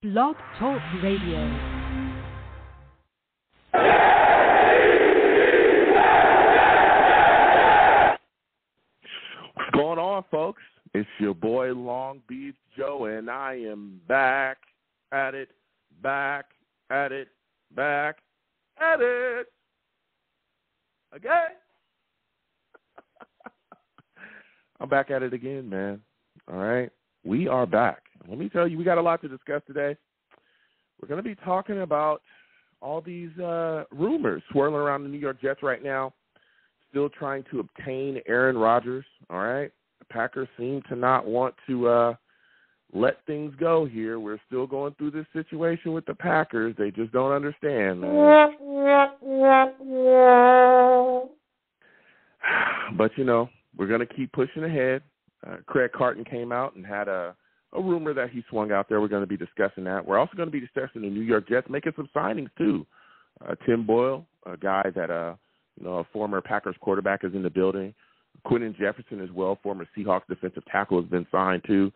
Blog Talk Radio. What's going on, folks? It's your boy Long Beach Joe, and I am back at it. Okay? I'm back at it again, man. All right? We are back. Let me tell you, we got a lot to discuss today. We're going to be talking about all these rumors swirling around the New York Jets right now, still trying to obtain Aaron Rodgers, all right? The Packers seem to not want to let things go here. We're still going through this situation with the Packers. They just don't understand, man. But, you know, we're going to keep pushing ahead. Craig Carton came out and had a rumor that he swung out there. We're going to be discussing that. We're also going to be discussing the New York Jets making some signings, too. Tim Boyle, a guy that, a former Packers quarterback, is in the building. Quinton Jefferson as well, former Seahawks defensive tackle, has been signed, too.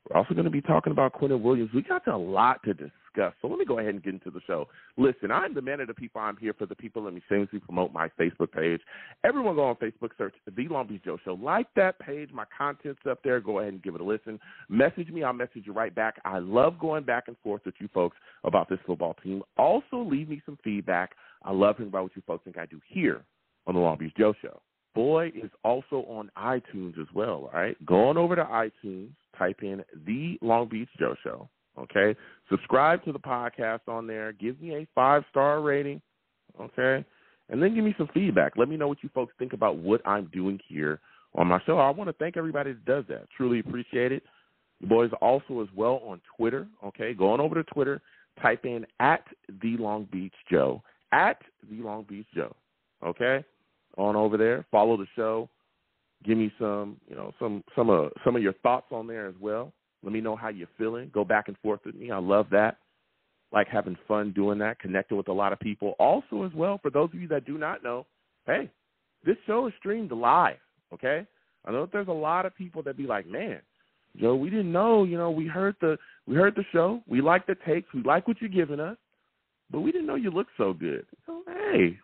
We're also going to be talking about Quinnen Williams. We got a lot to discuss, so let me go ahead and get into the show. Listen, I'm the man of the people. I'm here for the people. Let me shamelessly promote my Facebook page. Everyone go on Facebook, search The Long Beach Joe Show. Like that page. My content's up there. Go ahead and give it a listen. Message me. I'll message you right back. I love going back and forth with you folks about this football team. Also, leave me some feedback. I love hearing about what you folks think I do here on The Long Beach Joe Show. Boy is also on iTunes as well, all right? Go on over to iTunes, type in The Long Beach Joe Show, okay? Subscribe to the podcast on there. Give me a 5-star rating, okay? And then give me some feedback. Let me know what you folks think about what I'm doing here on my show. I want to thank everybody that does that. Truly appreciate it. The boys also as well on Twitter, okay? Go on over to Twitter, type in @The Long Beach Joe, @The Long Beach Joe, okay? On over there, follow the show. Give me some of your thoughts on there as well. Let me know how you're feeling. Go back and forth with me. I love that. Like having fun doing that, connecting with a lot of people. Also as well, for those of you that do not know, hey, this show is streamed live, okay? I know that there's a lot of people that be like, man, Joe, we didn't know, we heard the show. We like the takes. We like what you're giving us, but we didn't know you looked so good. So, hey,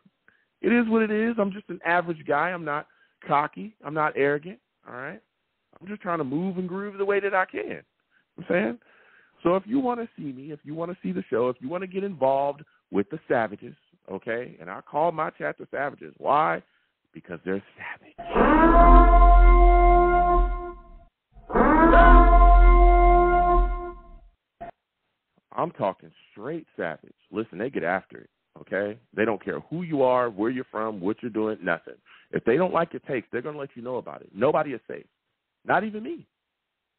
it is what it is. I'm just an average guy. I'm not cocky. I'm not arrogant, all right? I'm just trying to move and groove the way that I can. You know what I'm saying? So if you want to see me, if you want to see the show, if you want to get involved with the Savages, okay, and I call my chat the Savages. Why? Because they're savage. I'm talking straight savage. Listen, they get after it. Okay? They don't care who you are, where you're from, what you're doing, nothing. If they don't like your takes, they're going to let you know about it. Nobody is safe. Not even me.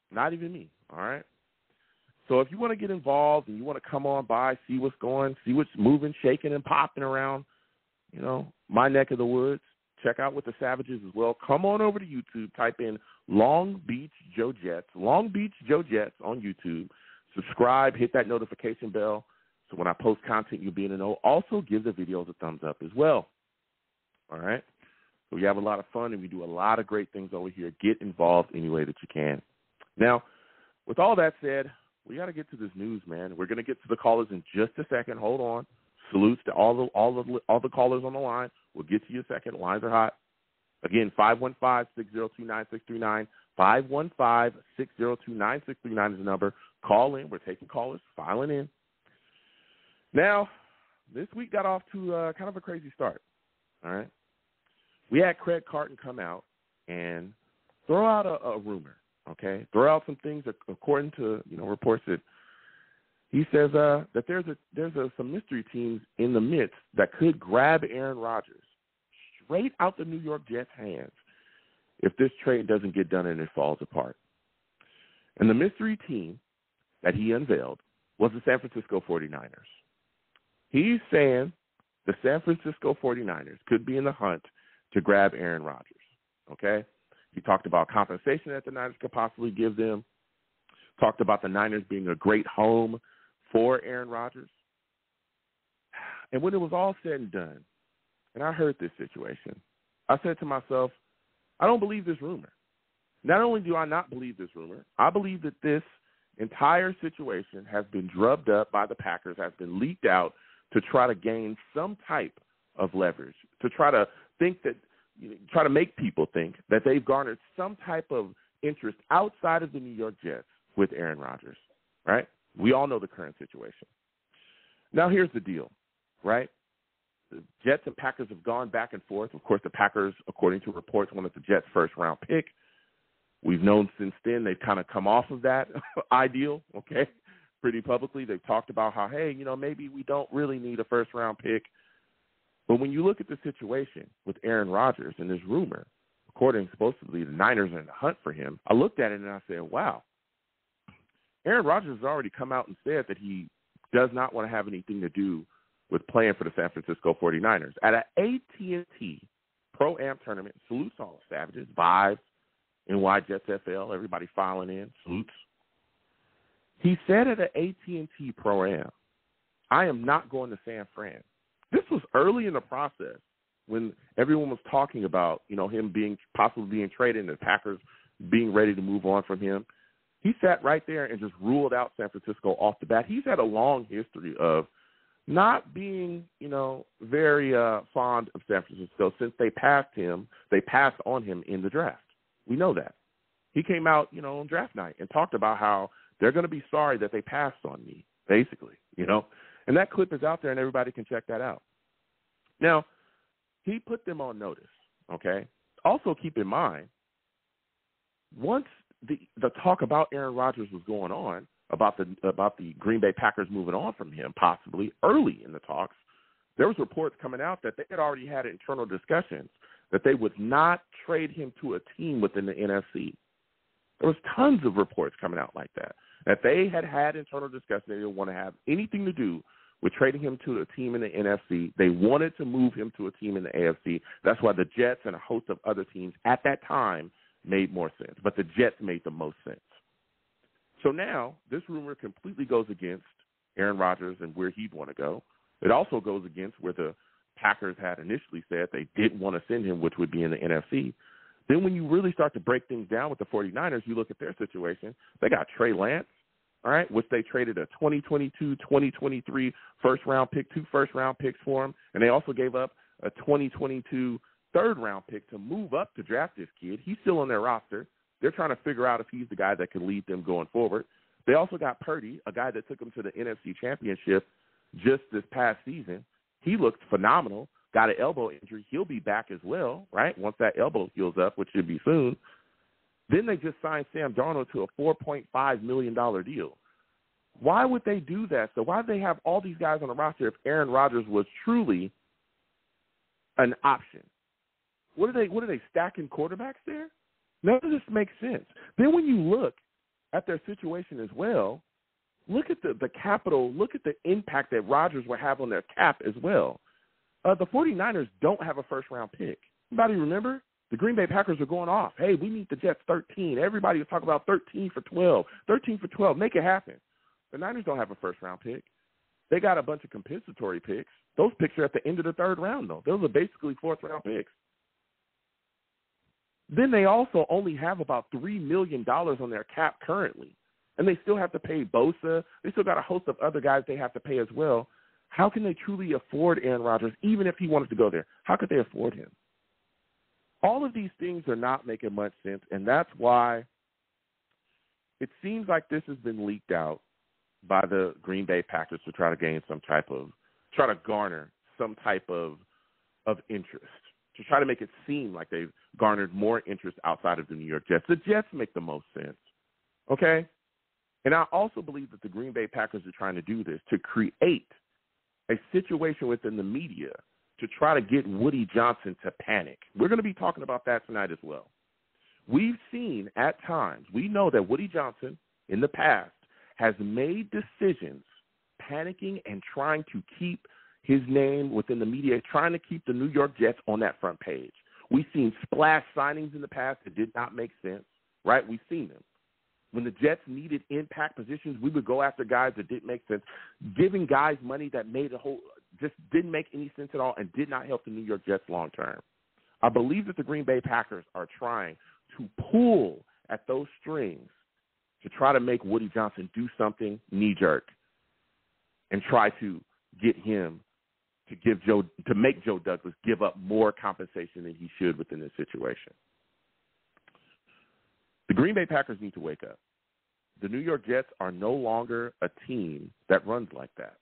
Not even me. All right? So if you want to get involved and you want to come on by, see what's going, see what's moving, shaking, and popping around, my neck of the woods, check out with the Savages as well. Come on over to YouTube. Type in Long Beach Joe Jets, Long Beach Joe Jets on YouTube. Subscribe. Hit that notification bell. So when I post content, you'll be in the know. Also, give the videos a thumbs up as well. All right? So we have a lot of fun, and we do a lot of great things over here. Get involved any way that you can. Now, with all that said, we got to get to this news, man. We're going to get to the callers in just a second. Hold on. Salutes to all the callers on the line. We'll get to you in a second. Lines are hot. Again, 515-602-9639. 515-602-9639 is the number. Call in. We're taking callers, filing in. Now, this week got off to kind of a crazy start, all right? We had Craig Carton come out and throw out a rumor, okay? Throw out some things according to, reports that he says that there's some mystery teams in the midst that could grab Aaron Rodgers straight out the New York Jets' hands if this trade doesn't get done and it falls apart. And the mystery team that he unveiled was the San Francisco 49ers. He's saying the San Francisco 49ers could be in the hunt to grab Aaron Rodgers, okay? He talked about compensation that the Niners could possibly give them, talked about the Niners being a great home for Aaron Rodgers. And when it was all said and done, and I heard this situation, I said to myself, I don't believe this rumor. Not only do I not believe this rumor, I believe that this entire situation has been drubbed up by the Packers, has been leaked out to try to gain some type of leverage, to try to think that, try to make people think that they've garnered some type of interest outside of the New York Jets with Aaron Rodgers, right? We all know the current situation. Now, here's the deal, right? The Jets and Packers have gone back and forth. Of course, the Packers, according to reports, wanted the Jets' first-round pick. We've known since then they've kind of come off of that ideal, okay, pretty publicly. They've talked about how, hey, maybe we don't really need a first-round pick. But when you look at the situation with Aaron Rodgers and this rumor, according supposedly the Niners are in the hunt for him, I looked at it and I said, wow, Aaron Rodgers has already come out and said that he does not want to have anything to do with playing for the San Francisco 49ers. At an AT&T Pro-Am tournament, salutes all the Savages, Vibes, NY Jets FL, everybody filing in, salutes. He said at an AT&T Pro-Am, I am not going to San Fran. This was early in the process when everyone was talking about, him possibly being traded and the Packers being ready to move on from him. He sat right there and just ruled out San Francisco off the bat. He's had a long history of not being, very fond of San Francisco since they passed on him in the draft. We know that. He came out, on draft night and talked about how they're going to be sorry that they passed on me, basically, And that clip is out there and everybody can check that out. Now, he put them on notice, okay? Also keep in mind, once the talk about Aaron Rodgers was going on, about the Green Bay Packers moving on from him, possibly early in the talks, there was reports coming out that they had already had internal discussions that they would not trade him to a team within the NFC. There was tons of reports coming out like that they had internal discussions. They didn't want to have anything to do with trading him to a team in the NFC. They wanted to move him to a team in the AFC. That's why the Jets and a host of other teams at that time made more sense. But the Jets made the most sense. So now this rumor completely goes against Aaron Rodgers and where he'd want to go. It also goes against where the Packers had initially said they didn't want to send him, which would be in the NFC. Then when you really start to break things down with the 49ers, you look at their situation. They got Trey Lance, all right, which they traded a 2022, 2023 first-round pick, 2 first-round picks for him, and they also gave up a 2022 third-round pick to move up to draft this kid. He's still on their roster. They're trying to figure out if he's the guy that can lead them going forward. They also got Purdy, a guy that took them to the NFC Championship just this past season. He looked phenomenal, got an elbow injury. He'll be back as well, right, once that elbow heals up, which should be soon. Then they just signed Sam Darnold to a $4.5 million deal. Why would they do that? So why do they have all these guys on the roster if Aaron Rodgers was truly an option? What are they stacking quarterbacks there? None of this makes sense. Then when you look at their situation as well, look at the capital, look at the impact that Rodgers will have on their cap as well. The 49ers don't have a first-round pick. Anybody remember? The Green Bay Packers are going off. Hey, we need the Jets 13. Everybody was talking about 13 for 12. 13 for 12. Make it happen. The Niners don't have a first-round pick. They got a bunch of compensatory picks. Those picks are at the end of the third round, though. Those are basically fourth-round picks. Then they also only have about $3 million on their cap currently, and they still have to pay Bosa. They still got a host of other guys they have to pay as well. How can they truly afford Aaron Rodgers, even if he wanted to go there? How could they afford him? All of these things are not making much sense, and that's why it seems like this has been leaked out by the Green Bay Packers to try to gain try to garner some type of interest, to try to make it seem like they've garnered more interest outside of the New York Jets. The Jets make the most sense, okay? And I also believe that the Green Bay Packers are trying to do this to create a situation within the media to try to get Woody Johnson to panic. We're going to be talking about that tonight as well. We've seen at times, we know that Woody Johnson in the past has made decisions panicking and trying to keep his name within the media, trying to keep the New York Jets on that front page. We've seen splash signings in the past that did not make sense, right? We've seen them. When the Jets needed impact positions, we would go after guys that didn't make sense, giving guys money that just didn't make any sense at all and did not help the New York Jets long term. I believe that the Green Bay Packers are trying to pull at those strings to try to make Woody Johnson do something knee-jerk and try to get him to make Joe Douglas give up more compensation than he should within this situation. The Green Bay Packers need to wake up. The New York Jets are no longer a team that runs like that.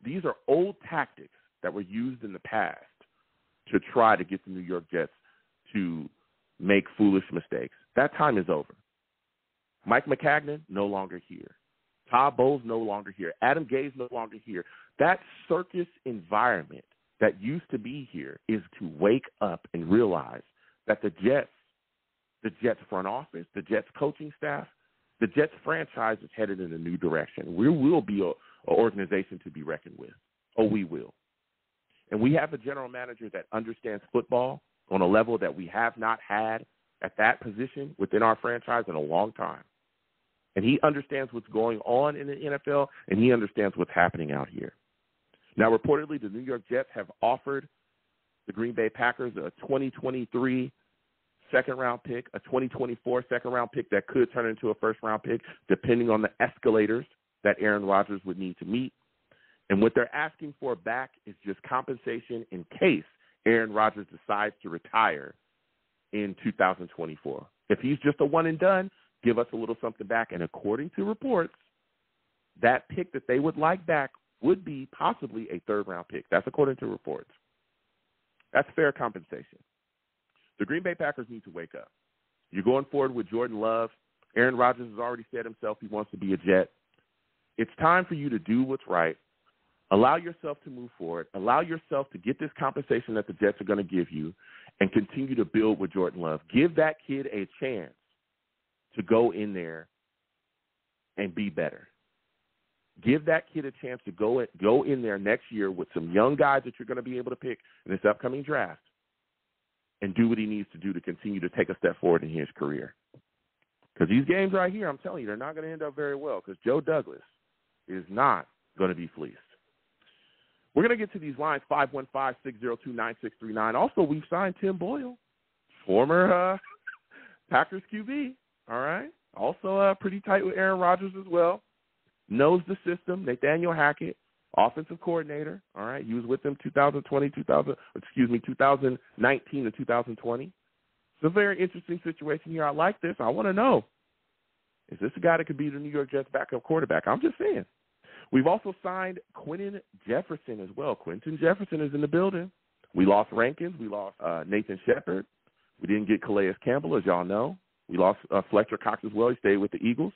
These are old tactics that were used in the past to try to get the New York Jets to make foolish mistakes. That time is over. Mike McCagnon, no longer here. Todd Bowles, no longer here. Adam Gase, no longer here. That circus environment that used to be here is to wake up and realize that the Jets front office, the Jets coaching staff, the Jets franchise is headed in a new direction. We will be an organization to be reckoned with. Oh, we will. And we have a general manager that understands football on a level that we have not had at that position within our franchise in a long time. And he understands what's going on in the NFL, and he understands what's happening out here. Now, reportedly, the New York Jets have offered the Green Bay Packers a 2023 second-round pick, a 2024 second-round pick that could turn into a first-round pick, depending on the escalators that Aaron Rodgers would need to meet. And what they're asking for back is just compensation in case Aaron Rodgers decides to retire in 2024. If he's just a one-and-done, give us a little something back. And according to reports, that pick that they would like back would be possibly a third-round pick. That's according to reports. That's fair compensation. The Green Bay Packers need to wake up. You're going forward with Jordan Love. Aaron Rodgers has already said himself he wants to be a Jet. It's time for you to do what's right. Allow yourself to move forward. Allow yourself to get this compensation that the Jets are going to give you and continue to build with Jordan Love. Give that kid a chance to go in there and be better. Give that kid a chance to go in there next year with some young guys that you're going to be able to pick in this upcoming draft and do what he needs to do to continue to take a step forward in his career. Because these games right here, I'm telling you, they're not going to end up very well because Joe Douglas is not going to be fleeced. We're going to get to these lines, 515-602-9639. Also, we've signed Tim Boyle, former Packers QB, all right? Also pretty tight with Aaron Rodgers as well. Knows the system. Nathaniel Hackett, offensive coordinator, all right? He was with them 2019 to 2020. It's a very interesting situation here. I like this. I want to know, is this a guy that could be the New York Jets backup quarterback? I'm just saying. We've also signed Quinton Jefferson as well. Quinton Jefferson is in the building. We lost Rankins. We lost Nathan Shepard. We didn't get Calais Campbell, as y'all know. We lost Fletcher Cox as well. He stayed with the Eagles.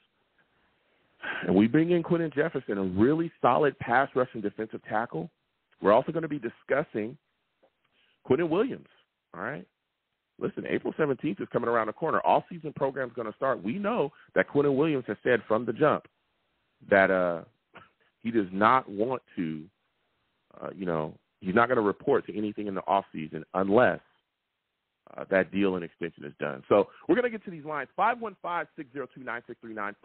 And we bring in Quinton Jefferson, a really solid pass rushing defensive tackle. We're also going to be discussing Quinnen Williams, all right? Listen, April 17th is coming around the corner. All-season program is going to start. We know that Quinnen Williams has said from the jump that he does not want to, he's not going to report to anything in the offseason unless that deal and extension is done. So we're going to get to these lines. 515-602-9639.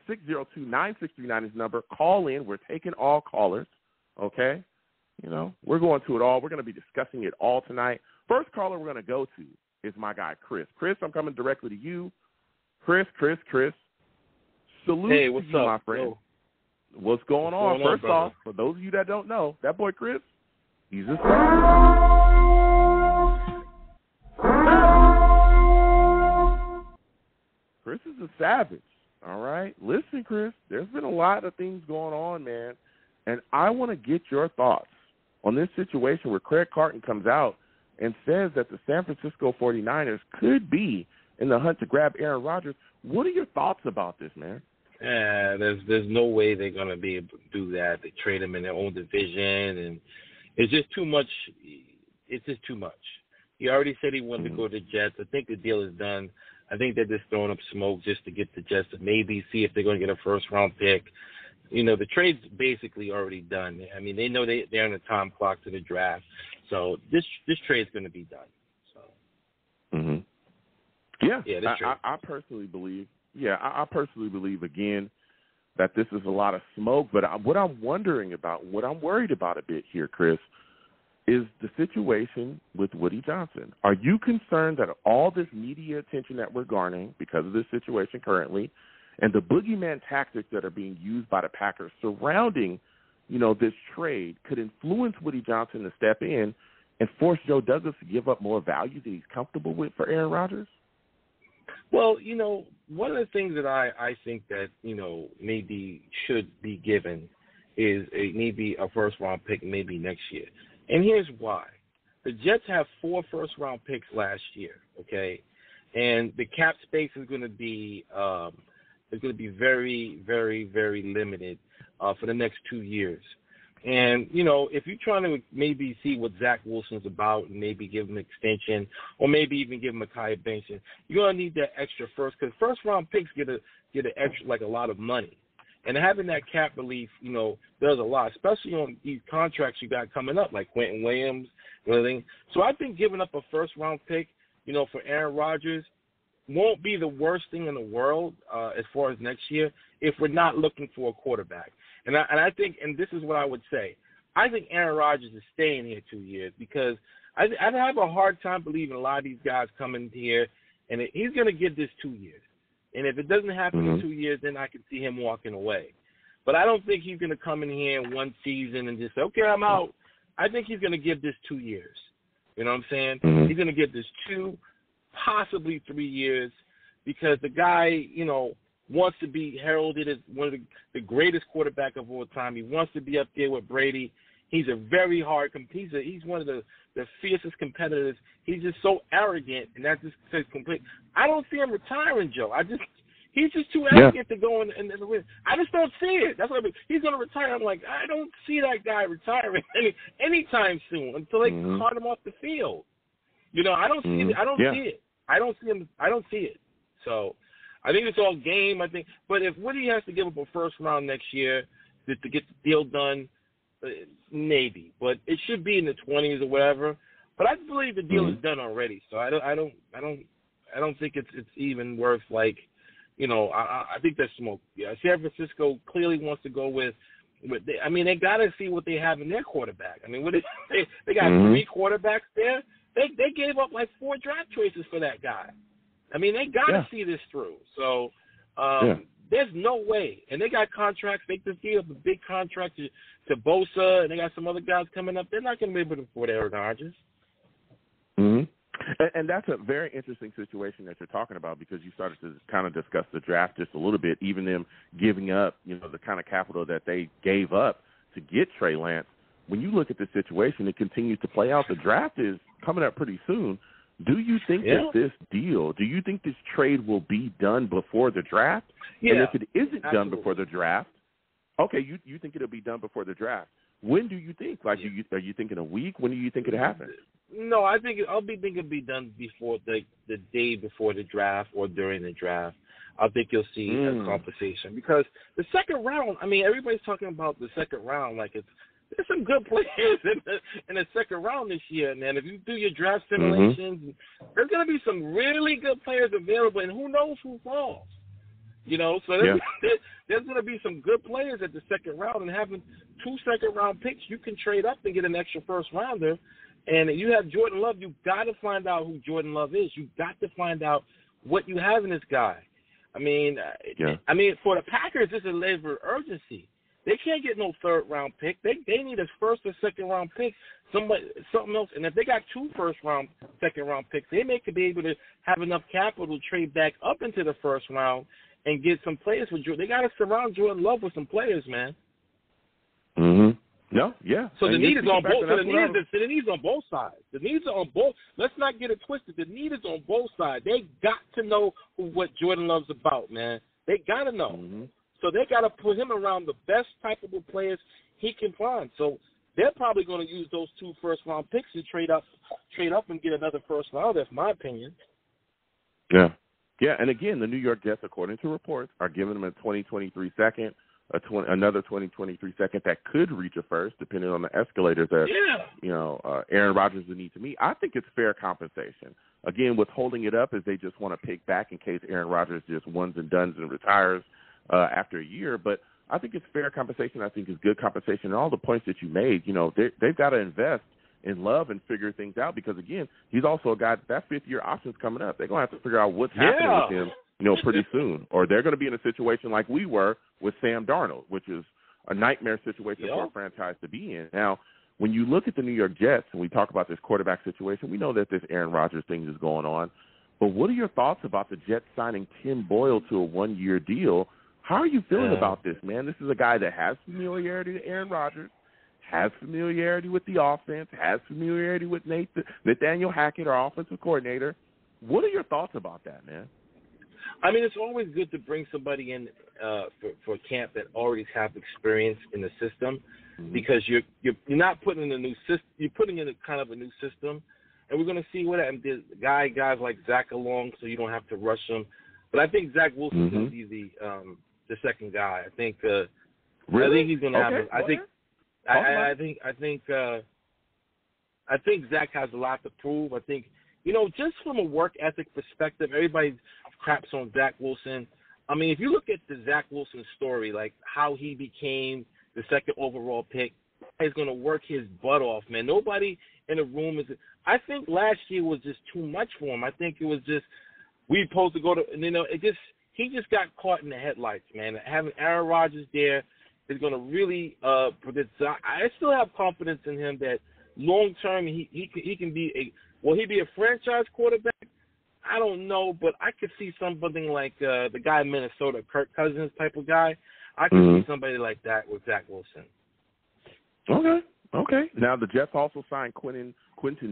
515-602-9639 is the number. Call in. We're taking all callers, okay? We're going to it all. We're going to be discussing it all tonight. First caller we're going to go to is my guy, Chris. Chris, I'm coming directly to you. Chris. Salute hey, what's to you, up? my friend. Yo. What's going on? First off, for those of you that don't know, that boy Chris, he's a Chris is a savage, all right? Listen, Chris, there's been a lot of things going on, man, and I want to get your thoughts on this situation where Craig Carton comes out and says that the San Francisco 49ers could be in the hunt to grab Aaron Rodgers. What are your thoughts about this, man? There's no way they're going to be able to do that. They trade him in their own division, and it's just too much. It's just too much. He already said he wanted to go to the Jets. I think the deal is done. I think they're just throwing up smoke just to get the Jets to maybe see if they're going to get a first-round pick. The trade's basically already done. I mean, they know they're on the time clock to the draft. So this trade's going to be done. So. Mm-hmm. Yeah, I personally believe. Yeah, I personally believe, again, that this is a lot of smoke. But what I'm wondering about, what I'm worried about a bit here, Chris, is the situation with Woody Johnson. Are you concerned that all this media attention that we're garnering because of this situation currently and the boogeyman tactics that are being used by the Packers surrounding, this trade could influence Woody Johnson to step in and force Joe Douglas to give up more value that he's comfortable with for Aaron Rodgers? Well, one of the things that I think that, maybe should be given is maybe a first-round pick maybe next year. And here's why. The Jets have 4 first-round picks last year, okay? And the cap space is going to be very, very, very limited for the next 2 years. And, if you're trying to maybe see what Zach Wilson's about and maybe give him an extension or maybe even give him a Micaiah Benson, you're going to need that extra first because first-round picks get an extra, like a lot of money. And having that cap relief, does a lot, especially on these contracts you got coming up, like Quinnen Williams and everything. So I think giving up a first-round pick, for Aaron Rodgers won't be the worst thing in the world as far as next year if we're not looking for a quarterback. And I think, and this is what I would say, I think Aaron Rodgers is staying here 2 years because I have a hard time believing a lot of these guys coming here, and he's going to get this 2 years. And if it doesn't happen in 2 years, then I can see him walking away. But I don't think he's going to come in here in one season and just say, okay, I'm out. I think he's going to give this 2 years. You know what I'm saying? He's going to give this 2, possibly 3 years because the guy, wants to be heralded as one of the greatest quarterback of all time. He wants to be up there with Brady. He's a very hard competitor. He's one of the fiercest competitors. He's just so arrogant, and that just says complete. I don't see him retiring, Joe. He's just too arrogant to go and win. I just don't see it. That's what I mean. He's going to retire. I'm like, I don't see that guy retiring anytime soon until they cart him off the field. I don't see it. I don't see it. I don't see him. I don't see it. So I think it's all game. But if Woody has to give up a first round next year to get the deal done, maybe. But it should be in the 20s or whatever. But I believe the deal is done already. So I don't think it's even worth like, I think that's smoke. Yeah, San Francisco clearly wants to go with they got to see what they have in their quarterback. They got 3 quarterbacks there. They gave up like 4 draft choices for that guy. They got to see this through. So there's no way. And they got contracts. They just gave up a big contract to Bosa, and they got some other guys coming up. They're not going to be able to afford Aaron Rodgers. And that's a very interesting situation that you're talking about because you started to kind of discuss the draft just a little bit, even them giving up, the kind of capital that they gave up to get Trey Lance. When you look at the situation, it continues to play out. The draft is coming up pretty soon. Do you think that this deal, do you think this trade will be done before the draft? Yeah, and if it isn't done before the draft, okay, you think it'll be done before the draft. When do you think? Like, are you thinking a week? When do you think it'll happen? No, I think it'll be done before the day before the draft or during the draft. I think you'll see a conversation because the second round. Everybody's talking about the second round like there's some good players in the second round this year, man. If you do your draft simulations, there's going to be some really good players available, and who knows who falls. So there's going to be some good players at the second round, and having 2 second-round picks, you can trade up and get an extra first-rounder. And you have Jordan Love, you've got to find out who Jordan Love is. You've got to find out what you have in this guy. For the Packers, this is a labor of urgency. They can't get no third-round pick. They need a first or second-round pick, something else. And if they got 2 first-round, second-round picks, they may be able to have enough capital to trade back up into the first round and get some players for Jordan. They got to surround Jordan Love with some players, man. No, yeah. So the need is on both. The need is on both sides. The needs are on both. Let's not get it twisted. The need is on both sides. They got to know what Jordan Love's about, man. They got to know. So they got to put him around the best type of players he can find. So they're probably going to use those 2 first-round picks to trade up and get another first round. That's my opinion. Yeah. And again, the New York Jets, according to reports, are giving them a 2023 second. Another 2023 second that could reach a first, depending on the escalators that Aaron Rodgers would need to meet. I think it's fair compensation. Again, with holding it up is they just want to pick back in case Aaron Rodgers just ones and dones and retires after a year. But I think it's fair compensation. I think it's good compensation. And all the points that you made, they've got to invest in love and figure things out because, again, he's also a guy that fifth-year option's coming up. They're going to have to figure out what's happening with him, pretty soon. Or they're going to be in a situation like we were with Sam Darnold, which is a nightmare situation for a franchise to be in. Now, when you look at the New York Jets and we talk about this quarterback situation, we know that this Aaron Rodgers thing is going on. But what are your thoughts about the Jets signing Tim Boyle to a one-year deal? How are you feeling about this, man? This is a guy that has familiarity to Aaron Rodgers, has familiarity with the offense, has familiarity with Nathaniel Hackett, our offensive coordinator. What are your thoughts about that, man? I mean, it's always good to bring somebody in for a camp that already have experience in the system, because you're not putting in a new system. You're putting in a kind of a new system, and we're going to see what happens. Guys like Zach along, so you don't have to rush them. But I think Zach Wilson's going to be the second guy. I think. Really? I think he's going to have. I think Zach has a lot to prove. I think just from a work ethic perspective, everybody craps on Zach Wilson. I mean, if you look at the Zach Wilson story, like how he became the second overall pick, he's going to work his butt off, man. Nobody in the room is. I think last year was just too much for him. I think it was just we supposed to go to. He just got caught in the headlights, man. Having Aaron Rodgers there is going to really predict. I still have confidence in him that long term he can be will he be a franchise quarterback? I don't know, but I could see something like the guy in Minnesota, Kirk Cousins type of guy. I could see somebody like that with Zach Wilson. Okay. Now, the Jets also signed Quinton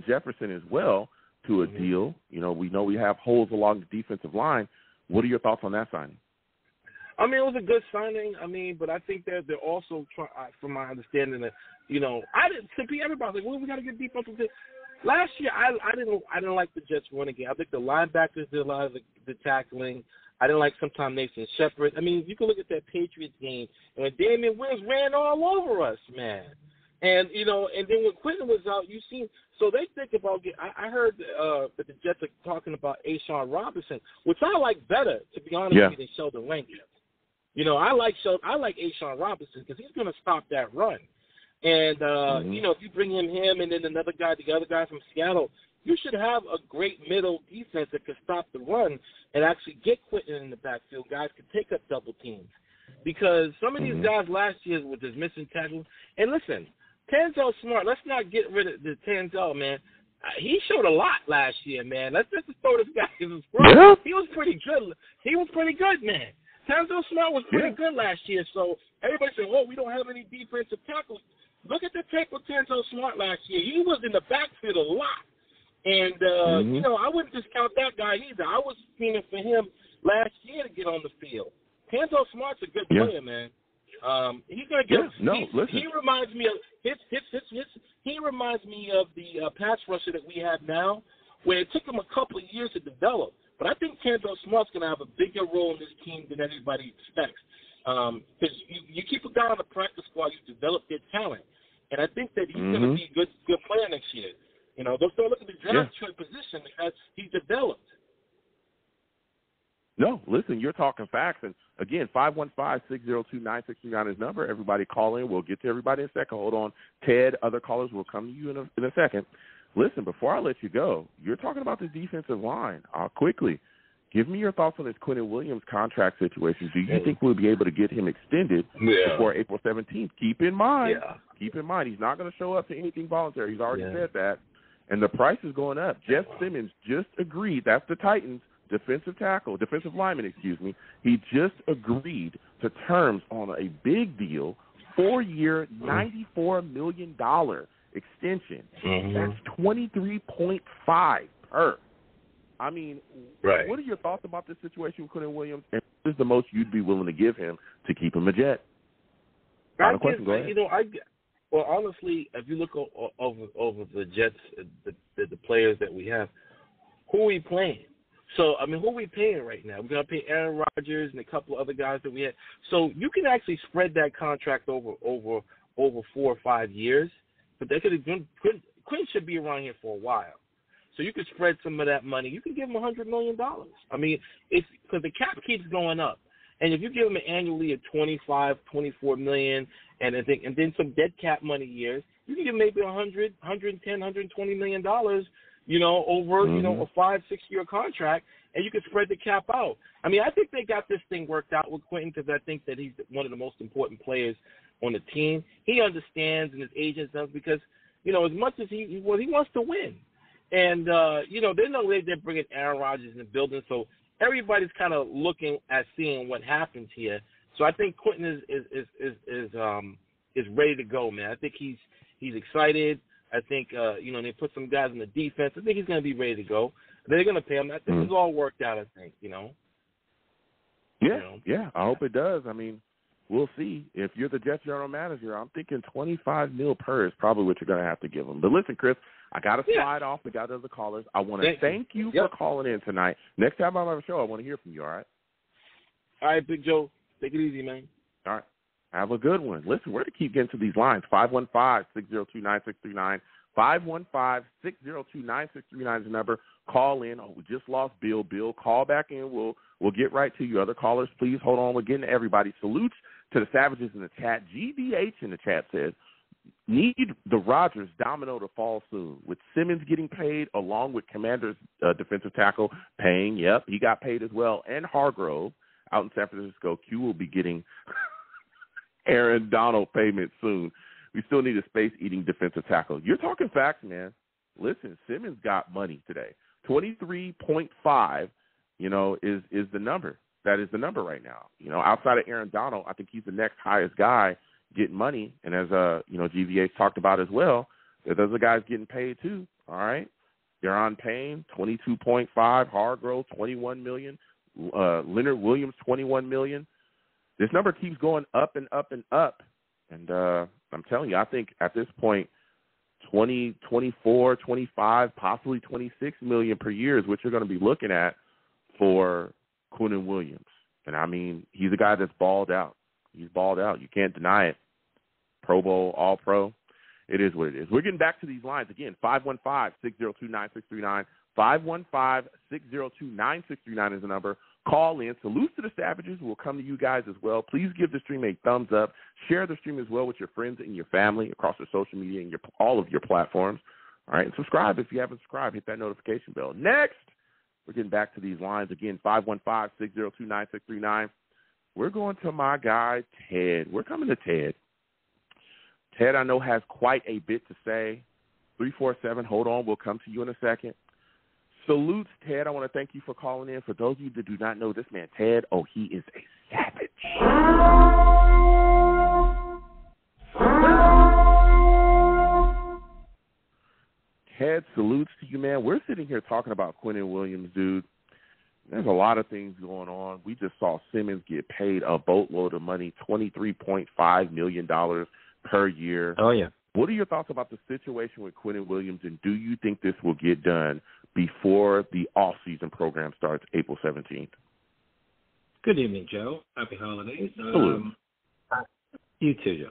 Jefferson as well to a deal. We know we have holes along the defensive line. What are your thoughts on that signing? I mean, it was a good signing. I mean, but I think that they're also, from my understanding, that everybody's like, well, we got to get deep up into. Last year, I didn't like the Jets running game. I think the linebackers did a lot of the tackling. I didn't like sometimes Nathan Shepard. I mean, you can look at that Patriots game, and when Damian Williams ran all over us, man. And, and then when Quinton was out, you seen – so they think about – I heard that the Jets are talking about A'Shawn Robinson, which I like better, to be honest with you, than Sheldon Rankins. I like A'Shawn Robinson because he's going to stop that run. And, if you bring him and then the other guy from Seattle, you should have a great middle defense that can stop the run and actually get Quinton in the backfield. Guys can take up double teams. Because some of these guys last year were just missing tackles. And listen, Tanzel Smart, let's not get rid of the Tanzel, man. He showed a lot last year, man. Let's just throw this guy in his front. He was pretty good. He was pretty good, man. Tanzel Smart was pretty good last year. So everybody said, we don't have any defensive tackles. Look at the tape of Tanzel Smart last year. He was in the backfield a lot. And, I wouldn't discount that guy either. I was feeling for him last year to get on the field. Tanzel Smart's a good player, man. He's gonna get. He reminds me of he reminds me of the pass rusher that we have now, where it took him a couple of years to develop. But I think Tanzel Smart's gonna have a bigger role in this team than everybody expects. Because you keep a guy on the practice squad, you develop their talent, and I think that he's gonna be a good player next year. Don't look at the draft position because he's developed. No, listen, you're talking facts. And, again, 515-602-9639 is number. Everybody call in. We'll get to everybody in a second. Hold on. Ted, other callers will come to you in a second. Listen, before I let you go, you're talking about the defensive line. Quickly, give me your thoughts on this Quinnen Williams contract situation. Do you think we'll be able to get him extended before April 17th? Keep in mind, he's not going to show up to anything voluntary. He's already said that. And the price is going up. Jeff Simmons just agreed. That's the Titans. Defensive lineman, he just agreed to terms on a big deal, 4-year, $94 million extension. That's $23.5 per. I mean, what are your thoughts about this situation with Quinnen Williams? And what is the most you'd be willing to give him to keep him a Jet? Final question, go ahead. Well, honestly, if you look over the Jets, the players that we have, who are we playing? So, I mean, who are we paying right now? We're going to pay Aaron Rodgers and a couple of other guys that we had. So you can actually spread that contract over 4 or 5 years. But they could have done. Quinn should be around here for a while. So you could spread some of that money. You can give him $100 million. I mean, it's because the cap keeps going up. And if you give him annually at $25, $24 million, and then some dead cap money years, You can get maybe $100, $110, $120 million, over, a 5-6 year contract, and you can spread the cap out. I mean, I think they got this thing worked out with Quinton because I think that he's one of the most important players on the team. He understands, and his agent does, because, as much as he wants to win. And, they know they're bringing Aaron Rodgers in the building, so everybody's kind of looking at seeing what happens here. So I think Quinton is ready to go, man. I think he's excited. I think, they put some guys in the defense. I think he's going to be ready to go. They're going to pay him. I think it's all worked out, I think, Yeah, I hope it does. I mean, we'll see. If you're the Jets general manager, I'm thinking $25 million per is probably what you're going to have to give him. But listen, Chris, I got to slide off. We got other callers. I want to thank you for calling in tonight. Next time I'm on the show, I want to hear from you, all right? All right, Big Joe. Take it easy, man. All right. Have a good one. Listen, we're going to keep getting to these lines. 515-602-9639. 515-602-9639 is the number. Call in. Oh, we just lost Bill. Bill, call back in. We'll get right to you. Other callers, please hold on. We're getting to everybody. Salutes to the Savages in the chat. GBH in the chat says, need the Rodgers domino to fall soon. With Simmons getting paid along with Commanders' defensive tackle paying, yep, he got paid as well, and Hargrove out in San Francisco. Q will be getting Aaron Donald payment soon. We still need a space-eating defensive tackle. You're talking facts, man. Listen, Simmons got money today. 23.5, is the number. That is the number right now. Outside of Aaron Donald, I think he's the next highest guy getting money. And as, GVH talked about as well, there's other guys getting paid too, all right? Deron Payne, 22.5, Hargrove, $21 million, Leonard Williams, $21 million. This number keeps going up and up and up. And I'm telling you, I think at this point, 20, 24, 25, possibly $26 million per year is what you're going to be looking at for Quinnen Williams. And, I mean, he's a guy that's balled out. He's balled out. You can't deny it. Pro Bowl, All-Pro. It is what it is. We're getting back to these lines again. 515-602-9639. 515-602-9639 is the number. Call in. Salute to the Savages. We'll come to you guys as well. Please give the stream a thumbs up. Share the stream as well with your friends and your family across your social media and all of your platforms. All right, and subscribe if you haven't subscribed. Hit that notification bell. Next, we're getting back to these lines again. 515-602-9639. We're going to my guy, Ted. We're coming to Ted. Ted, I know, has quite a bit to say. 347, hold on. We'll come to you in a second. Salutes, Ted. I want to thank you for calling in. For those of you that do not know this man, Ted, he is a savage. Ted, salutes to you, man. We're sitting here talking about Quinnen Williams, dude. There's a lot of things going on. We just saw Simmons get paid a boatload of money, $23.5 million per year. Oh, yeah. What are your thoughts about the situation with Quinnen Williams, and do you think this will get done before the off-season program starts April 17th? Good evening, Joe. Happy holidays. Salute. You too, Joe.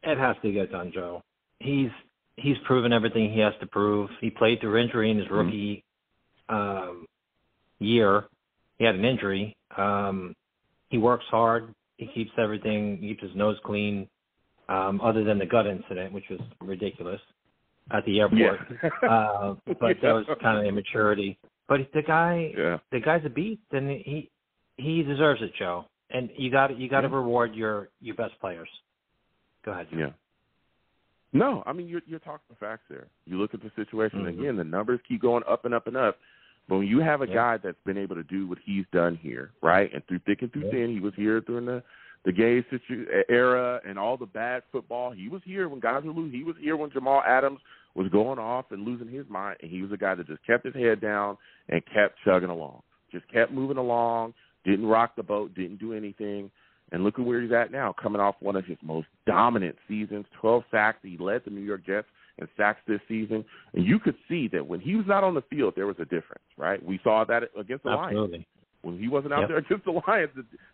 It has to get done, Joe. He's proven everything he has to prove. He played through injury in his rookie year. He had an injury. He works hard. He keeps everything. He keeps his nose clean. Other than the gut incident, which was ridiculous at the airport. Yeah. But that was kind of immaturity. But the guy's a beast, and he deserves it, Joe. And you got to reward your best players. Go ahead, Joe. Yeah. No, I mean, you're talking facts there. You look at the situation, again, the numbers keep going up and up and up. But when you have a guy that's been able to do what he's done here, right, and through thick and through thin, he was here during the gay era and all the bad football. He was here when guys were losing. He was here when Jamal Adams was going off and losing his mind, and he was a guy that just kept his head down and kept chugging along, just kept moving along, didn't rock the boat, didn't do anything. And look at where he's at now, coming off one of his most dominant seasons, 12 sacks. He led the New York Jets in sacks this season. And you could see that when he was not on the field, there was a difference, right? We saw that against the Lions. When he wasn't out there against the Lions,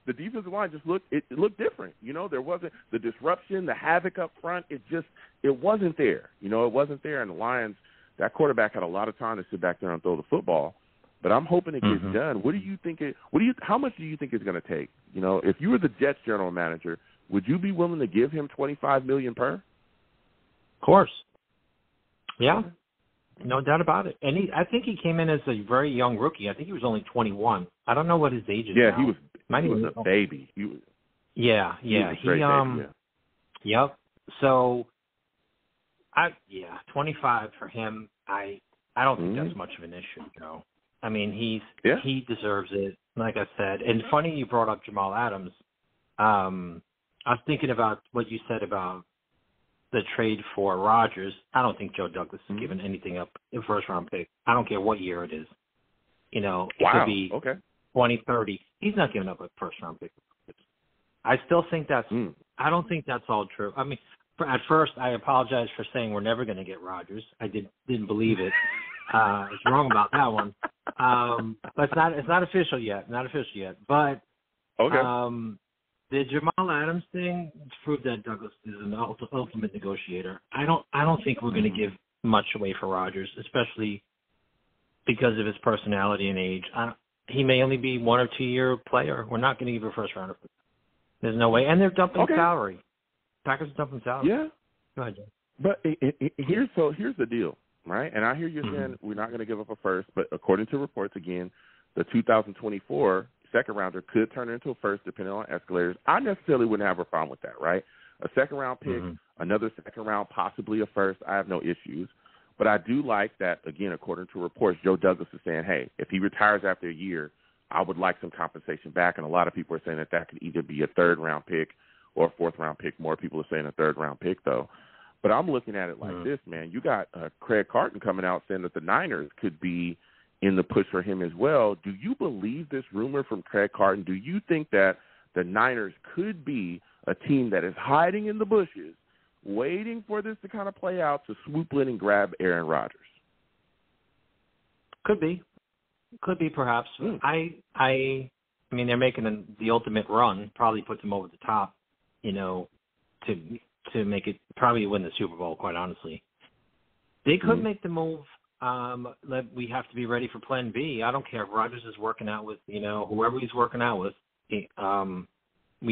the defensive line just looked different. There wasn't the disruption, the havoc up front. It wasn't there. It wasn't there. And the Lions, that quarterback had a lot of time to sit back there and throw the football. But I'm hoping it gets done. What do you think? How much do you think it's going to take? If you were the Jets general manager, would you be willing to give him $25 million per? course. Yeah, no doubt about it. And I think he came in as a very young rookie. I think he was only 21. I don't know what his age is now. He was a baby. Yeah. Yep. So, 25 for him. I don't think that's much of an issue, I mean, he deserves it, like I said. And funny you brought up Jamal Adams. I was thinking about what you said about the trade for Rodgers. I don't think Joe Douglas is giving anything up in first-round pick. I don't care what year it is. It could be 2030. He's not giving up a first-round pick. I still think that's I don't think that's all true. I mean, at first, I apologize for saying we're never going to get Rodgers. I didn't believe it. I was wrong about that one. But it's not official yet. But the Jamal Adams thing proved that Douglas is an ultimate negotiator. I don't think we're going to give much away for Rodgers, especially because of his personality and age. He may only be 1 or 2 year player. We're not going to give a first rounder. There's no way. And they're dumping salary. Packers are dumping salary. Yeah. Go ahead, Joe. But here's the deal, right? And I hear you saying we're not going to give up a first, but according to reports, again, the 2024 second rounder could turn into a first depending on escalators. I necessarily wouldn't have a problem with that, right? A second round pick, another second round, possibly a first. I have no issues. But I do like that, again, according to reports, Joe Douglas is saying, hey, if he retires after a year, I would like some compensation back. And a lot of people are saying that could either be a third round pick or a fourth round pick. More people are saying a third round pick, though. But I'm looking at it like this, man. You got Craig Carton coming out saying that the Niners could be in the push for him as well. Do you believe this rumor from Craig Carton? Do you think that the Niners could be a team that is hiding in the bushes, waiting for this to kind of play out to swoop in and grab Aaron Rodgers? Could be perhaps. I mean, they're making the ultimate run, probably puts them over the top, to make it, probably win the Super Bowl, quite honestly. They could make the move. We have to be ready for plan B. I don't care if Rodgers is working out with, whoever he's working out with. We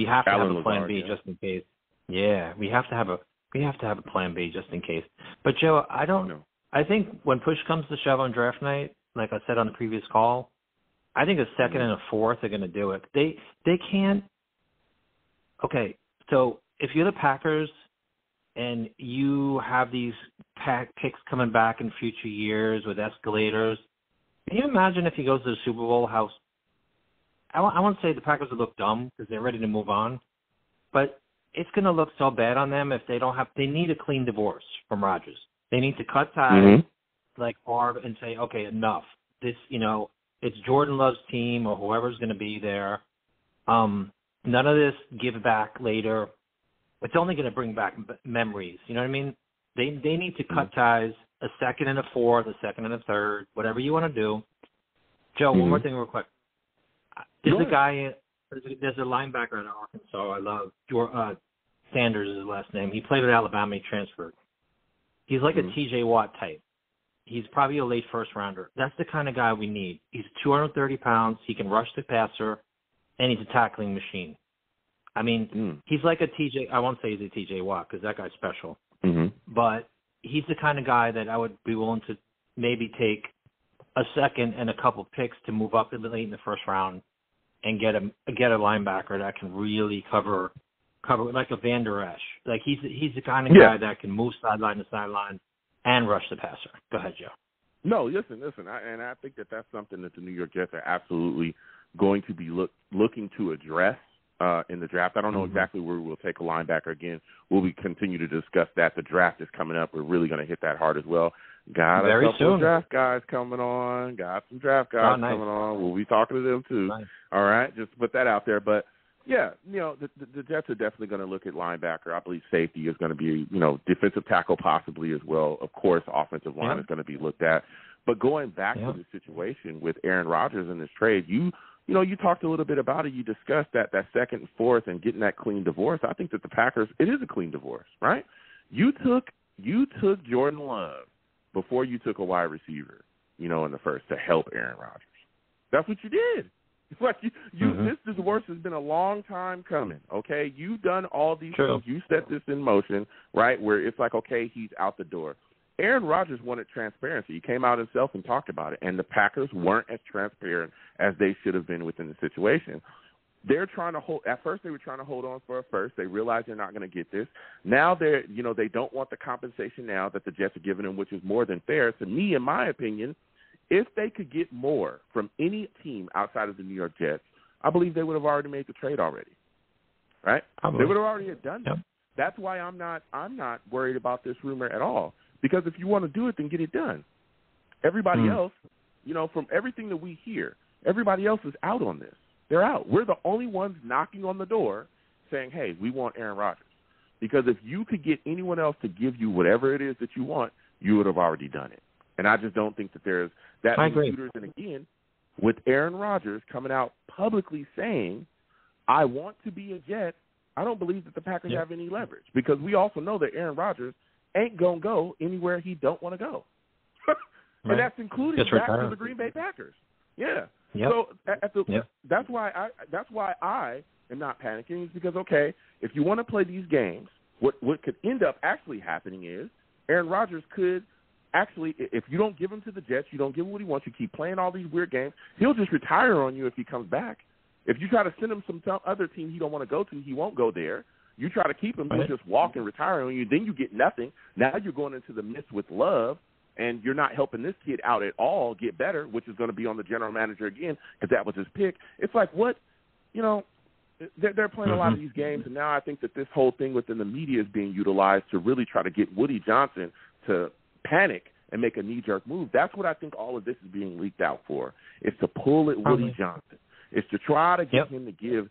have to have a plan B just in case. Yeah, we have to have a plan B just in case. But Joe, I think when push comes to shove on draft night, like I said on the previous call, I think a second and a fourth are going to do it. They can't. Okay, so if you're the Packers and you have these picks coming back in future years with escalators, can you imagine if he goes to the Super Bowl? How I won't say the Packers will look dumb because they're ready to move on, but it's going to look so bad on them if they don't have. They need a clean divorce from Rodgers. They need to cut ties like Favre and say, okay, enough. This, it's Jordan Love's team or whoever's going to be there. None of this give back later. It's only going to bring back memories. You know what I mean? They need to cut ties, a second and a fourth, a second and a third, whatever you want to do. Joe, one more thing real quick. There's a linebacker at Arkansas I love. Sanders is his last name. He played at Alabama. He transferred. He's like a TJ Watt type. He's probably a late first rounder. That's the kind of guy we need. He's 230 pounds. He can rush the passer, and he's a tackling machine. I mean, he's like a TJ. I won't say he's a TJ Watt because that guy's special. But he's the kind of guy that I would be willing to maybe take a second and a couple picks to move up late in the first round and get a linebacker that can really cover like a Van Der Esch. Like he's the kind of guy that can move sideline to sideline and rush the passer. Go ahead, Joe. No, listen. I think that's something that the New York Jets are absolutely going to be looking to address in the draft. I don't know exactly where we'll take a linebacker again. We'll continue to discuss that. The draft is coming up. We're really going to hit that hard as well. Got a couple of draft guys coming on. Got some draft guys coming on. We'll be talking to them too. Nice. All right, just put that out there. But yeah, the Jets are definitely going to look at linebacker. I believe safety is going to be, defensive tackle possibly as well. Of course, offensive line is going to be looked at. But going back to the situation with Aaron Rodgers in this trade, you talked a little bit about it. You discussed that second and fourth and getting that clean divorce. I think that the Packers, it is a clean divorce, right? You took Jordan Love before you took a wide receiver, in the first to help Aaron Rodgers. That's what you did. Like this divorce has been a long time coming. Okay, you've done all these things. You set this in motion, right? Where it's like, okay, he's out the door. Aaron Rodgers wanted transparency. He came out himself and talked about it, and the Packers weren't as transparent as they should have been within the situation. They're trying to hold. At first, they were trying to hold on for a first. They realized they're not going to get this. Now they don't want the compensation now that the Jets are giving them, which is more than fair. To me, in my opinion, if they could get more from any team outside of the New York Jets, I believe they would have already made the trade already. Right? Probably. They would have already done that. Yep. That's why I'm not worried about this rumor at all. Because if you want to do it, then get it done. Everybody else, from everything that we hear, everybody else is out on this. They're out. We're the only ones knocking on the door saying, hey, we want Aaron Rodgers. Because if you could get anyone else to give you whatever it is that you want, you would have already done it. And I just don't think that there's that many suitors. And again, with Aaron Rodgers coming out publicly saying, I want to be a Jet, I don't believe that the Packers have any leverage. Because we also know that Aaron Rodgers ain't going to go anywhere he don't want to go. And that's including back to the Green Bay Packers. Yeah. Yep. So that's why I am not panicking, is because, okay, if you want to play these games, what could end up actually happening is Aaron Rodgers could actually, if you don't give him to the Jets, you don't give him what he wants, you keep playing all these weird games, he'll just retire on you if he comes back. If you try to send him some other team he don't want to go to, he won't go there. You try to keep him, he'll just walk and retire on you. Then you get nothing. Now you're going into the midst with Love, and you're not helping this kid out at all get better, which is going to be on the general manager again because that was his pick. It's like, what, they're playing a lot of these games, and now I think that this whole thing within the media is being utilized to really try to get Woody Johnson to panic and make a knee-jerk move. That's what I think all of this is being leaked out for. It's to pull at Woody Johnson. It's to try to get him to